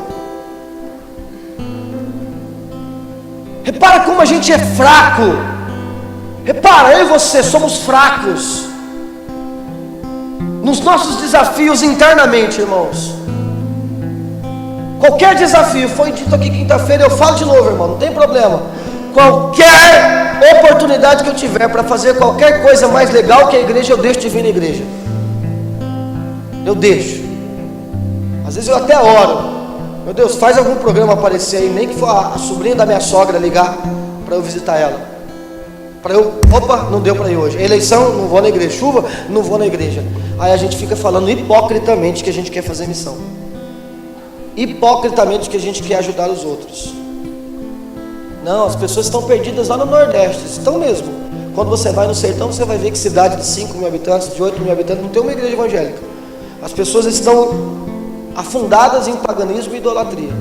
Repara como a gente é fraco. Repara, eu e você somos fracos nos nossos desafios internamente, irmãos. Qualquer desafio, foi dito aqui quinta-feira, eu falo de novo, irmão, não tem problema. Qualquer oportunidade que eu tiver para fazer qualquer coisa mais legal que a igreja, eu deixo de vir na igreja. Eu deixo. Às vezes eu até oro: meu Deus, faz algum programa aparecer aí, nem que for a sobrinha da minha sogra ligar para eu visitar ela, para eu, opa, não deu para ir hoje, eleição, não vou na igreja, chuva, não vou na igreja. Aí a gente fica falando hipocritamente que a gente quer fazer missão, hipocritamente que a gente quer ajudar os outros. Não, as pessoas estão perdidas lá no Nordeste, estão mesmo. Quando você vai no sertão, você vai ver que cidade de 5 mil habitantes, de 8 mil habitantes, não tem uma igreja evangélica. As pessoas estão afundadas em paganismo e idolatria,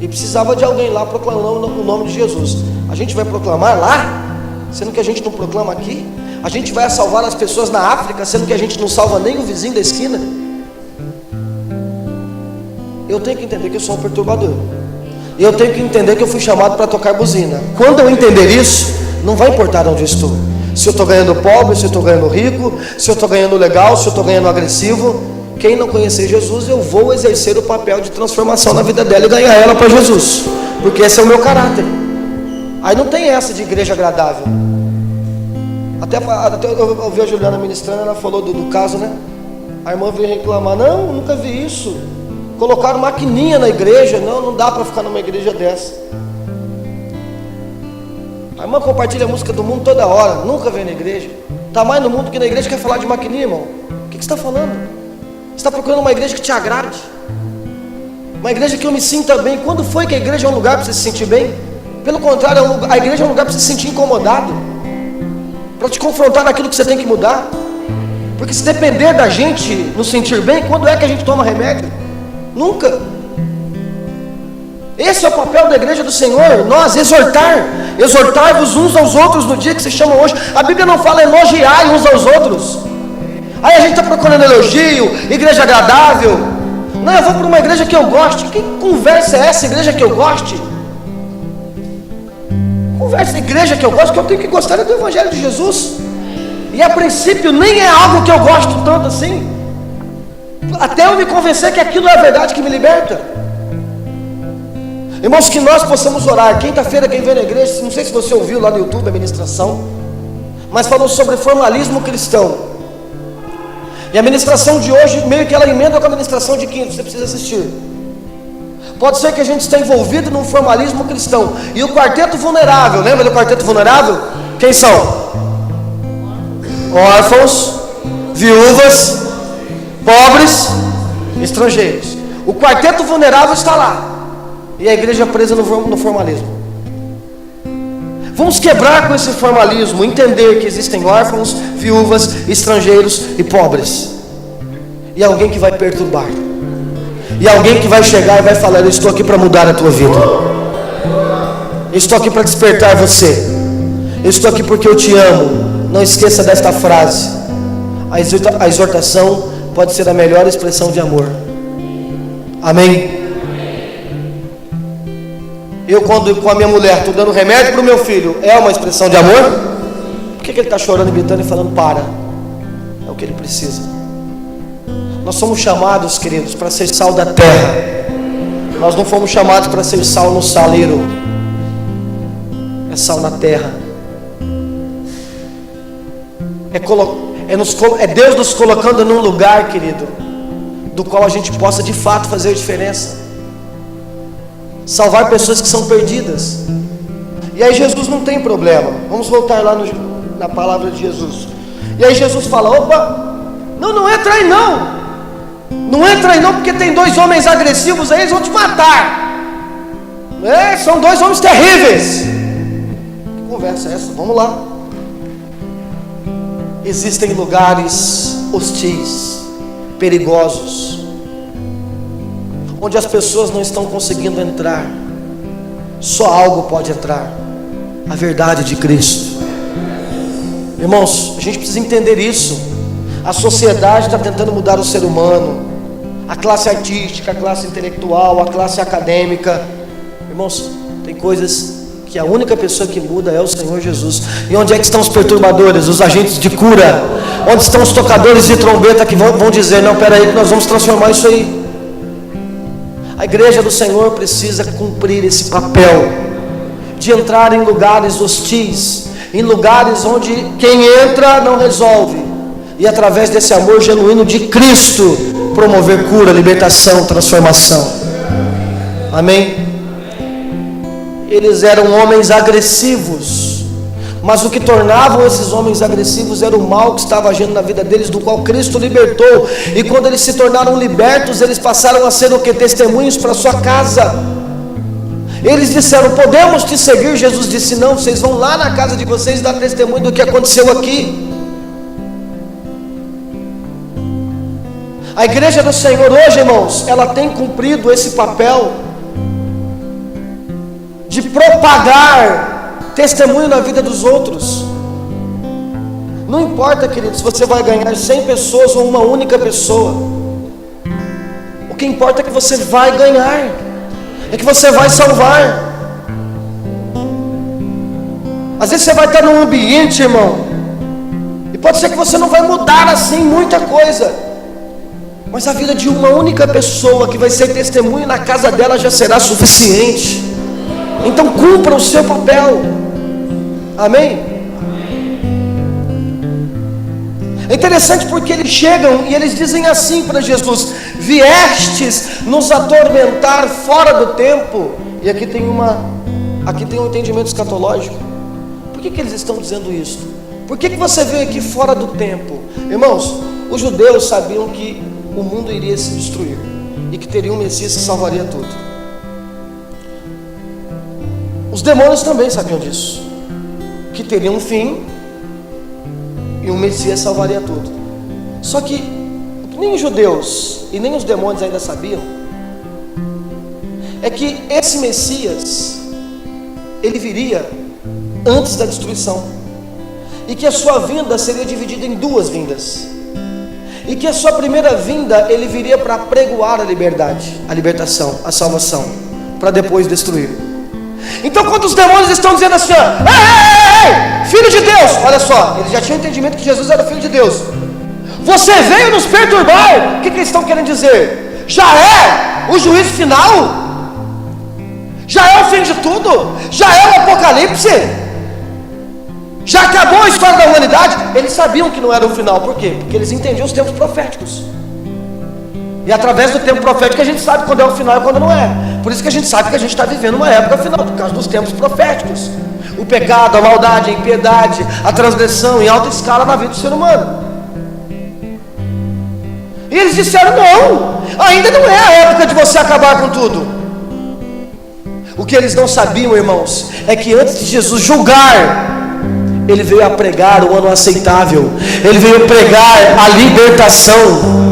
e precisava de alguém lá proclamando o nome de Jesus. A gente vai proclamar lá, sendo que a gente não proclama aqui? A gente vai salvar as pessoas na África, sendo que a gente não salva nem o vizinho da esquina? Eu tenho que entender que eu sou um perturbador, e eu tenho que entender que eu fui chamado para tocar buzina. Quando eu entender isso, não vai importar onde eu estou, se eu estou ganhando pobre, se eu estou ganhando rico, se eu estou ganhando legal, se eu estou ganhando agressivo. Quem não conhecer Jesus, eu vou exercer o papel de transformação na vida dela e ganhar ela para Jesus, porque esse é o meu caráter. Aí não tem essa de igreja agradável. Até eu ouvi a Juliana ministrando, ela falou do caso, né? A irmã veio reclamar: não, nunca vi isso. Colocaram maquininha na igreja. Não dá para ficar numa igreja dessa. A irmã compartilha a música do mundo toda hora, nunca vem na igreja. Está mais no mundo que na igreja. Quer falar de maquininha, irmão? O que você está falando? Você está procurando uma igreja que te agrade, uma igreja que eu me sinta bem. Quando foi que a igreja é um lugar para você se sentir bem? Pelo contrário, a igreja é um lugar para você se sentir incomodado, para te confrontar naquilo que você tem que mudar. Porque se depender da gente nos sentir bem, quando é que a gente toma remédio? Nunca. Esse é o papel da igreja do Senhor, nós exortar-vos uns aos outros no dia que se chama hoje. A Bíblia não fala elogiar uns aos outros. Aí a gente está procurando elogio, igreja agradável. Não, eu vou para uma igreja que eu goste. Que conversa é essa, igreja que eu goste? Conversa, igreja que eu gosto, que eu tenho que gostar do Evangelho de Jesus. E a princípio nem é algo que eu gosto tanto assim, até eu me convencer que aquilo é a verdade que me liberta. Irmãos, que nós possamos orar. Quinta-feira, quem vem na igreja, não sei se você ouviu lá no YouTube a ministração, mas falou sobre formalismo cristão. E a ministração de hoje, meio que ela emenda com a ministração de quinta, você precisa assistir. Pode ser que a gente esteja envolvido num formalismo cristão. E o quarteto vulnerável, lembra do quarteto vulnerável? Quem são? Órfãos, viúvas, pobres, estrangeiros. O quarteto vulnerável está lá, e a igreja presa no formalismo. Vamos quebrar com esse formalismo, entender que existem órfãos, viúvas, estrangeiros e pobres. E alguém que vai perturbar, e alguém que vai chegar e vai falar: eu estou aqui para mudar a tua vida, eu estou aqui para despertar você, eu estou aqui porque eu te amo. Não esqueça desta frase: a exortação pode ser a melhor expressão de amor. Amém? Eu, quando com a minha mulher estou dando remédio para o meu filho, é uma expressão de amor? Por que ele está chorando, gritando e falando para? É o que ele precisa. Nós somos chamados, queridos, para ser sal da terra. Nós não fomos chamados para ser sal no saleiro. É sal na terra. É Deus nos colocando num lugar, querido, do qual a gente possa de fato fazer a diferença, salvar pessoas que são perdidas. E aí Jesus não tem problema. Vamos voltar lá na palavra de Jesus. E aí Jesus fala: opa, não entra aí não. Não entra aí não, porque tem 2 homens agressivos aí, eles vão te matar. São 2 homens terríveis. Que conversa é essa? Vamos lá. Existem lugares hostis, perigosos, onde as pessoas não estão conseguindo entrar. Só algo pode entrar: a verdade de Cristo. Irmãos, a gente precisa entender isso. A sociedade está tentando mudar o ser humano, a classe artística, a classe intelectual, a classe acadêmica. Irmãos, tem coisas que a única pessoa que muda é o Senhor Jesus. E onde é que estão os perturbadores, os agentes de cura? Onde estão os tocadores de trombeta que vão dizer: não, peraí, que nós vamos transformar isso aí? A igreja do Senhor precisa cumprir esse papel de entrar em lugares hostis, em lugares onde quem entra não resolve, e através desse amor genuíno de Cristo promover cura, libertação, transformação. Amém? Eles eram homens agressivos, mas o que tornavam esses homens agressivos era o mal que estava agindo na vida deles, do qual Cristo libertou. E quando eles se tornaram libertos, eles passaram a ser o que? Testemunhos para a sua casa. Eles disseram: podemos te seguir? Jesus disse: não, vocês vão lá na casa de vocês dar testemunho do que aconteceu aqui. A igreja do Senhor hoje, irmãos, ela tem cumprido esse papel de propagar testemunho na vida dos outros. Não importa, querido, se você vai ganhar 100 pessoas ou uma única pessoa. O que importa é que você vai ganhar, é que você vai salvar. Às vezes você vai estar num ambiente, irmão, e pode ser que você não vai mudar assim muita coisa, mas a vida de uma única pessoa que vai ser testemunho na casa dela já será suficiente. Então cumpra o seu papel. Amém? É interessante porque eles chegam e eles dizem assim para Jesus: viestes nos atormentar fora do tempo. E aqui tem um entendimento escatológico. Por que eles estão dizendo isso? Por que você veio aqui fora do tempo? Irmãos, os judeus sabiam que o mundo iria se destruir e que teria um Messias que salvaria tudo. Os demônios também sabiam disso, que teria um fim e um Messias salvaria tudo. Só que o que nem os judeus e nem os demônios ainda sabiam é que esse Messias, ele viria antes da destruição, e que a sua vinda seria dividida em duas vindas, e que a sua primeira vinda ele viria para pregoar a liberdade, a libertação, a salvação, para depois destruir. Então quando os demônios estão dizendo assim: ei, filho de Deus, olha só, eles já tinham entendimento que Jesus era filho de Deus. Você veio nos perturbar. O que eles estão querendo dizer? Já é o juízo final? Já é o fim de tudo? Já é o apocalipse? Já acabou a história da humanidade? Eles sabiam que não era o final. Por quê? Porque eles entendiam os tempos proféticos. E através do tempo profético a gente sabe quando é o final e quando não é. Por isso que a gente sabe que a gente está vivendo uma época final, por causa dos tempos proféticos. O pecado, a maldade, a impiedade, a transgressão em alta escala na vida do ser humano. E eles disseram: não, ainda não é a época de você acabar com tudo. O que eles não sabiam, irmãos, é que antes de Jesus julgar, ele veio a pregar o ano aceitável, ele veio pregar a libertação.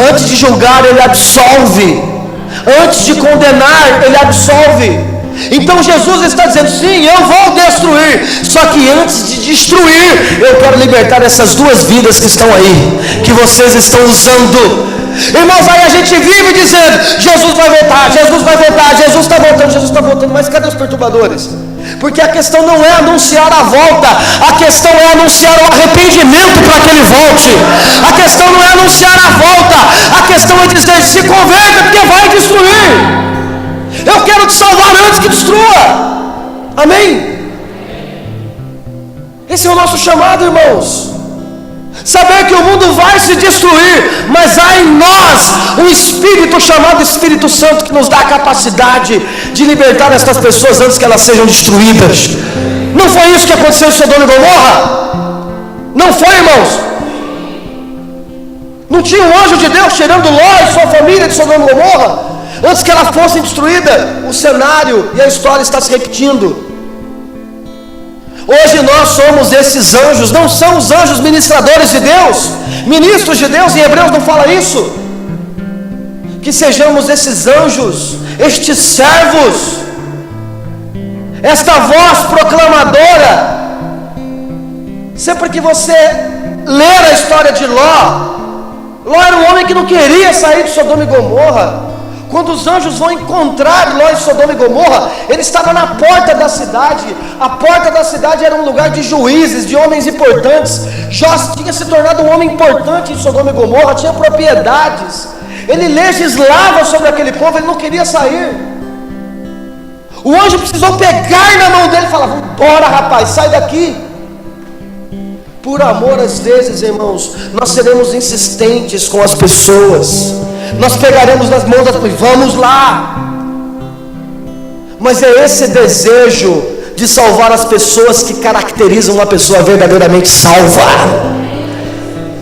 Antes de julgar, ele absolve. Antes de condenar, ele absolve. Então Jesus está dizendo: sim, eu vou destruir, só que antes de destruir, eu quero libertar essas duas vidas que estão aí, que vocês estão usando. Irmãos, aí a gente vive dizendo: Jesus vai voltar, Jesus vai voltar, Jesus está voltando, Jesus está voltando. Mas cadê os perturbadores? Porque a questão não é anunciar a volta, a questão é anunciar o arrependimento para que ele volte. A questão não é anunciar a volta, a questão é dizer: se converta, porque vai destruir. Eu quero te salvar antes que destrua. Amém? Esse é o nosso chamado, irmãos. Saber que o mundo vai se destruir, mas há em nós um Espírito chamado Espírito Santo, que nos dá a capacidade de libertar estas pessoas antes que elas sejam destruídas. Não foi isso que aconteceu em Sodoma e Gomorra? Não foi, irmãos? Não tinha um anjo de Deus tirando Ló e sua família de Sodoma e Gomorra antes que elas fossem destruídas? O cenário e a história está se repetindo. Hoje nós somos esses anjos. Não são os anjos ministradores de Deus, ministros de Deus, em Hebreus não fala isso? Que sejamos esses anjos, estes servos, esta voz proclamadora. Sempre que você ler a história de Ló era um homem que não queria sair de Sodoma e Gomorra. Quando os anjos vão encontrar Ló em Sodoma e Gomorra, ele estava na porta da cidade. A porta da cidade era um lugar de juízes, de homens importantes. Jó tinha se tornado um homem importante em Sodoma e Gomorra, tinha propriedades. Ele legislava sobre aquele povo, ele não queria sair. O anjo precisou pegar na mão dele e falar: vamos embora, rapaz, sai daqui. Por amor, às vezes, irmãos, nós seremos insistentes com as pessoas. Nós pegaremos nas mãos das pessoas: vamos lá. Mas é esse desejo de salvar as pessoas que caracterizam uma pessoa verdadeiramente salva.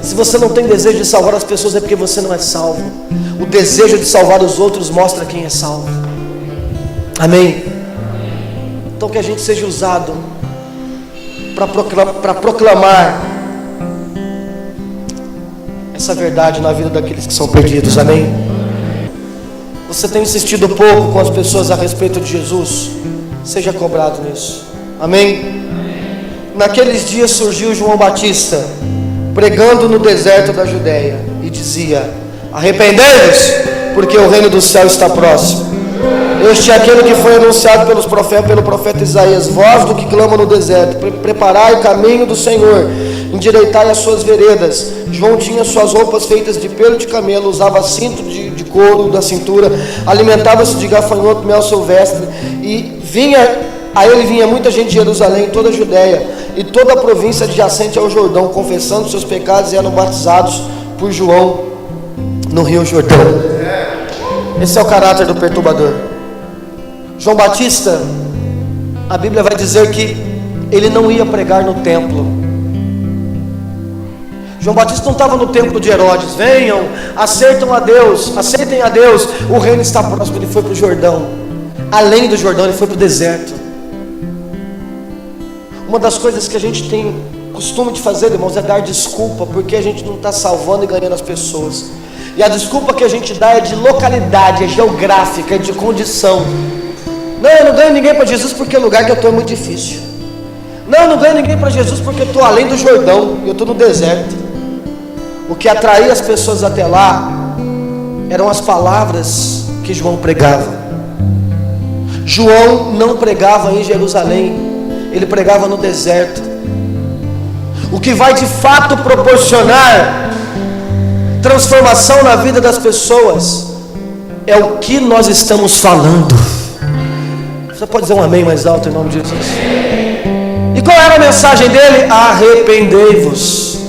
Se você não tem desejo de salvar as pessoas, é porque você não é salvo. O desejo de salvar os outros mostra quem é salvo. Amém? Então que a gente seja usado para proclamar essa verdade na vida daqueles que são perdidos, amém? Você tem insistido pouco com as pessoas a respeito de Jesus? Seja cobrado nisso, amém? Naqueles dias surgiu João Batista, pregando no deserto da Judéia, e dizia: arrependei-vos, porque o reino do céu está próximo. Este é aquele que foi anunciado pelo profeta Isaías: voz do que clama no deserto, preparai o caminho do Senhor, endireitai as suas veredas. João tinha suas roupas feitas de pelo de camelo, usava cinto de couro da cintura, alimentava-se de gafanhoto, mel silvestre, e a ele vinha muita gente de Jerusalém, toda a Judéia e toda a província adjacente ao Jordão, confessando seus pecados, e eram batizados por João no Rio Jordão. Esse é o caráter do perturbador. João Batista, a Bíblia vai dizer que ele não ia pregar no templo. João Batista não estava no templo de Herodes: venham, aceitem a Deus, o reino está próximo. Ele foi para o Jordão. Além do Jordão, ele foi para o deserto. Uma das coisas que a gente tem costume de fazer, irmãos, é dar desculpa, porque a gente não está salvando e ganhando as pessoas. E a desculpa que a gente dá é de localidade, é geográfica, é de condição. Não, eu não ganho ninguém para Jesus porque o lugar que eu estou é muito difícil. Não, eu não ganho ninguém para Jesus porque eu estou além do Jordão, eu estou no deserto. O que atraía as pessoas até lá eram as palavras que João pregava. João não pregava em Jerusalém, ele pregava no deserto. O que vai de fato proporcionar transformação na vida das pessoas é o que nós estamos falando. Você pode dizer um amém mais alto em nome de Jesus? E qual era a mensagem dele? Arrependei-vos,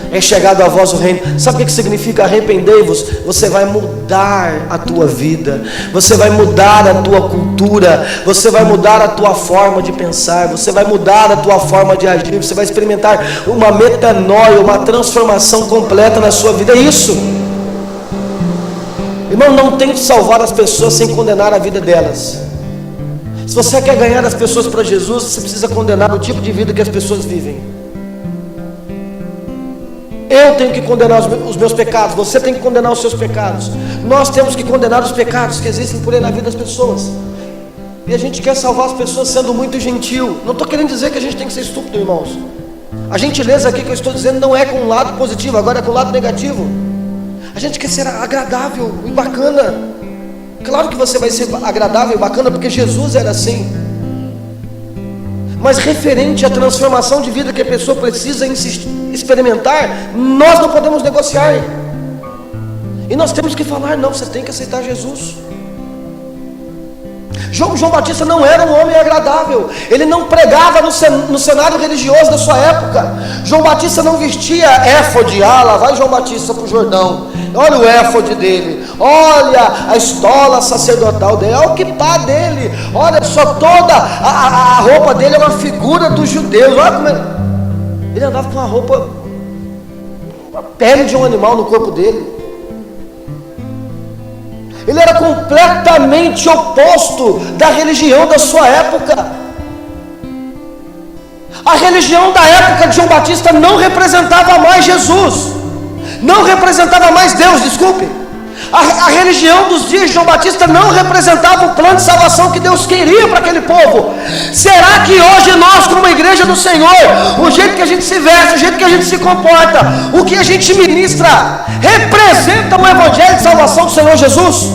é chegado a vós o reino. Sabe o que significa arrependei-vos? Você vai mudar a tua vida, você vai mudar a tua cultura, você vai mudar a tua forma de pensar, você vai mudar a tua forma de agir, você vai experimentar uma metanoia, uma transformação completa na sua vida. É isso, irmão. Não tente salvar as pessoas sem condenar a vida delas. Se você quer ganhar as pessoas para Jesus, você precisa condenar o tipo de vida que as pessoas vivem. Eu tenho que condenar os meus pecados, você tem que condenar os seus pecados. Nós temos que condenar os pecados que existem por aí na vida das pessoas. E a gente quer salvar as pessoas sendo muito gentil. Não estou querendo dizer que a gente tem que ser estúpido, irmãos. A gentileza aqui que eu estou dizendo não é com o lado positivo, agora é com o lado negativo. A gente quer ser agradável e bacana. Claro que você vai ser agradável e bacana, porque Jesus era assim. Mas referente à transformação de vida que a pessoa precisa experimentar, nós não podemos negociar. E nós temos que falar: não, você tem que aceitar Jesus. João Batista não era um homem agradável. Ele não pregava no cenário religioso da sua época. João Batista não vestia éfode. Lá vai João Batista para o Jordão. Olha o éfode dele, olha a estola sacerdotal dele, olha o quipá dele, olha só, toda a roupa dele é uma figura dos judeus. Olha como ele andava com a pele de um animal no corpo dele. Ele era completamente oposto da religião da sua época. A religião da época de João Batista não representava mais Jesus, não representava mais Deus, desculpe. A religião dos dias de João Batista não representava o plano de salvação que Deus queria para aquele povo. Será que hoje nós, como igreja do Senhor, o jeito que a gente se veste, o jeito que a gente se comporta, o que a gente ministra, representa o evangelho de salvação do Senhor Jesus?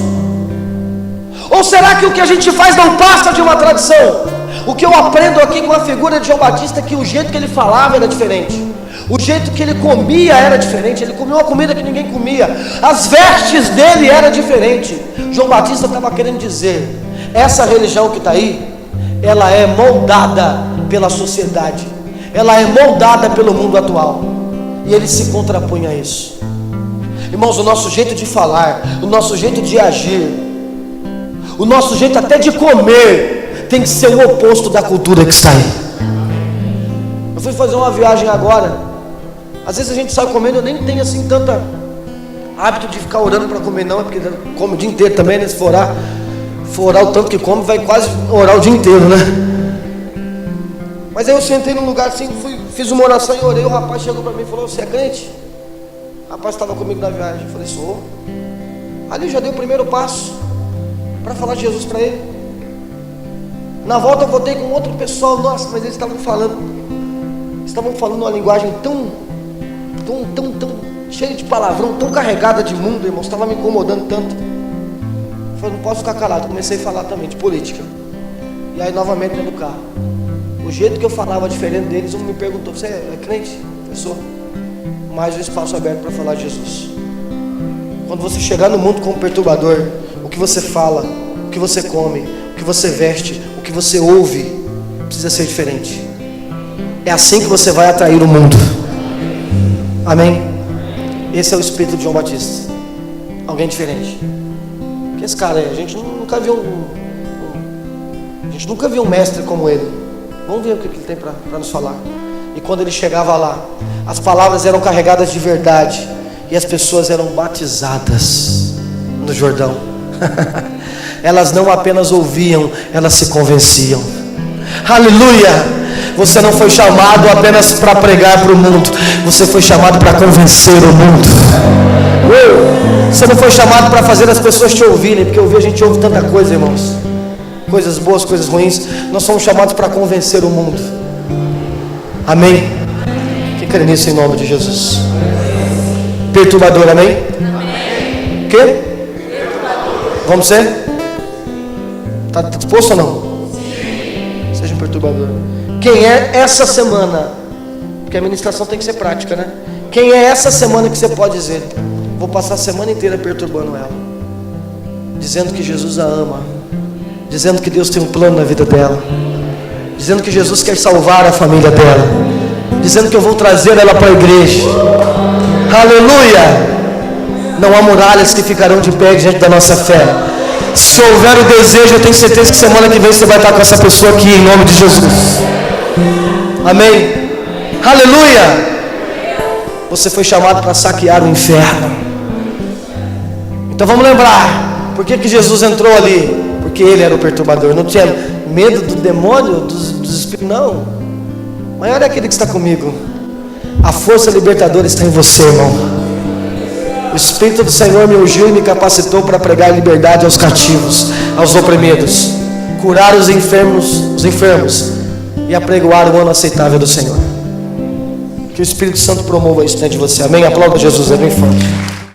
Ou será que o que a gente faz não passa de uma tradição? O que eu aprendo aqui com a figura de João Batista é que o jeito que ele falava era diferente, o jeito que ele comia era diferente. Ele comia uma comida que ninguém comia, as vestes dele eram diferentes. João Batista estava querendo dizer: essa religião que está aí, ela é moldada pela sociedade, ela é moldada pelo mundo atual, e ele se contrapunha a isso. Irmãos, o nosso jeito de falar, o nosso jeito de agir, o nosso jeito até de comer tem que ser o oposto da cultura que está aí. Eu fui fazer uma viagem agora. Às vezes a gente sai comendo, eu nem tenho assim tanta hábito de ficar orando para comer, não, é porque come o dia inteiro também, né? Se for orar o tanto que come, vai quase orar o dia inteiro, né? Mas aí eu sentei num lugar assim, fiz uma oração e orei. O rapaz chegou para mim e falou: você é crente? O rapaz estava comigo na viagem. Eu falei: sou. Ali eu já dei o primeiro passo para falar de Jesus para ele. Na volta eu voltei com outro pessoal. Nossa, mas eles estavam falando uma linguagem tão cheia de palavrão, tão carregada de mundo, irmãos. Estava me incomodando tanto. Eu falei: não posso ficar calado. Comecei a falar também de política. E aí novamente dentro do carro, o jeito que eu falava diferente deles, um me perguntou: você é crente? Eu sou. Mais um espaço aberto para falar de Jesus. Quando você chegar no mundo como perturbador, o que você fala, o que você come, o que você veste, o que você ouve, precisa ser diferente. É assim que você vai atrair o mundo. Amém? Esse é o espírito de João Batista. Alguém diferente. Que esse cara aí, a gente nunca viu um mestre como ele. Vamos ver o que ele tem para nos falar. E quando ele chegava lá, as palavras eram carregadas de verdade, e as pessoas eram batizadas no Jordão. Elas não apenas ouviam, elas se convenciam. Aleluia! Você não foi chamado apenas para pregar para o mundo, você foi chamado para convencer o mundo. Você não foi chamado para fazer as pessoas te ouvirem, porque ouvir a gente ouve tanta coisa, irmãos. Coisas boas, coisas ruins. Nós somos chamados para convencer o mundo. Amém? Quem crê nisso em nome de Jesus? Perturbador, amém? O quê? Vamos ser? Está disposto ou não? Sim. Seja um perturbador. Quem é essa semana? Porque a ministração tem que ser prática, né? Quem é essa semana que você pode dizer: vou passar a semana inteira perturbando ela, dizendo que Jesus a ama, dizendo que Deus tem um plano na vida dela, dizendo que Jesus quer salvar a família dela, dizendo que eu vou trazer ela para a igreja. Aleluia! Não há muralhas que ficarão de pé diante da nossa fé. Se houver o desejo, eu tenho certeza que semana que vem você vai estar com essa pessoa aqui, em nome de Jesus. Amém? Aleluia! Você foi chamado para saquear o inferno. Então vamos lembrar, por que Jesus entrou ali? Porque ele era o perturbador. Não tinha medo do demônio, dos espíritos, não. Maior é aquele que está comigo. A força libertadora está em você, irmão. O Espírito do Senhor me ungiu e me capacitou para pregar liberdade aos cativos, aos oprimidos, curar os enfermos e apregoar o ano aceitável do Senhor. Que o Espírito Santo promova isso dentro de você. Amém? Aplauda Jesus, é bem forte.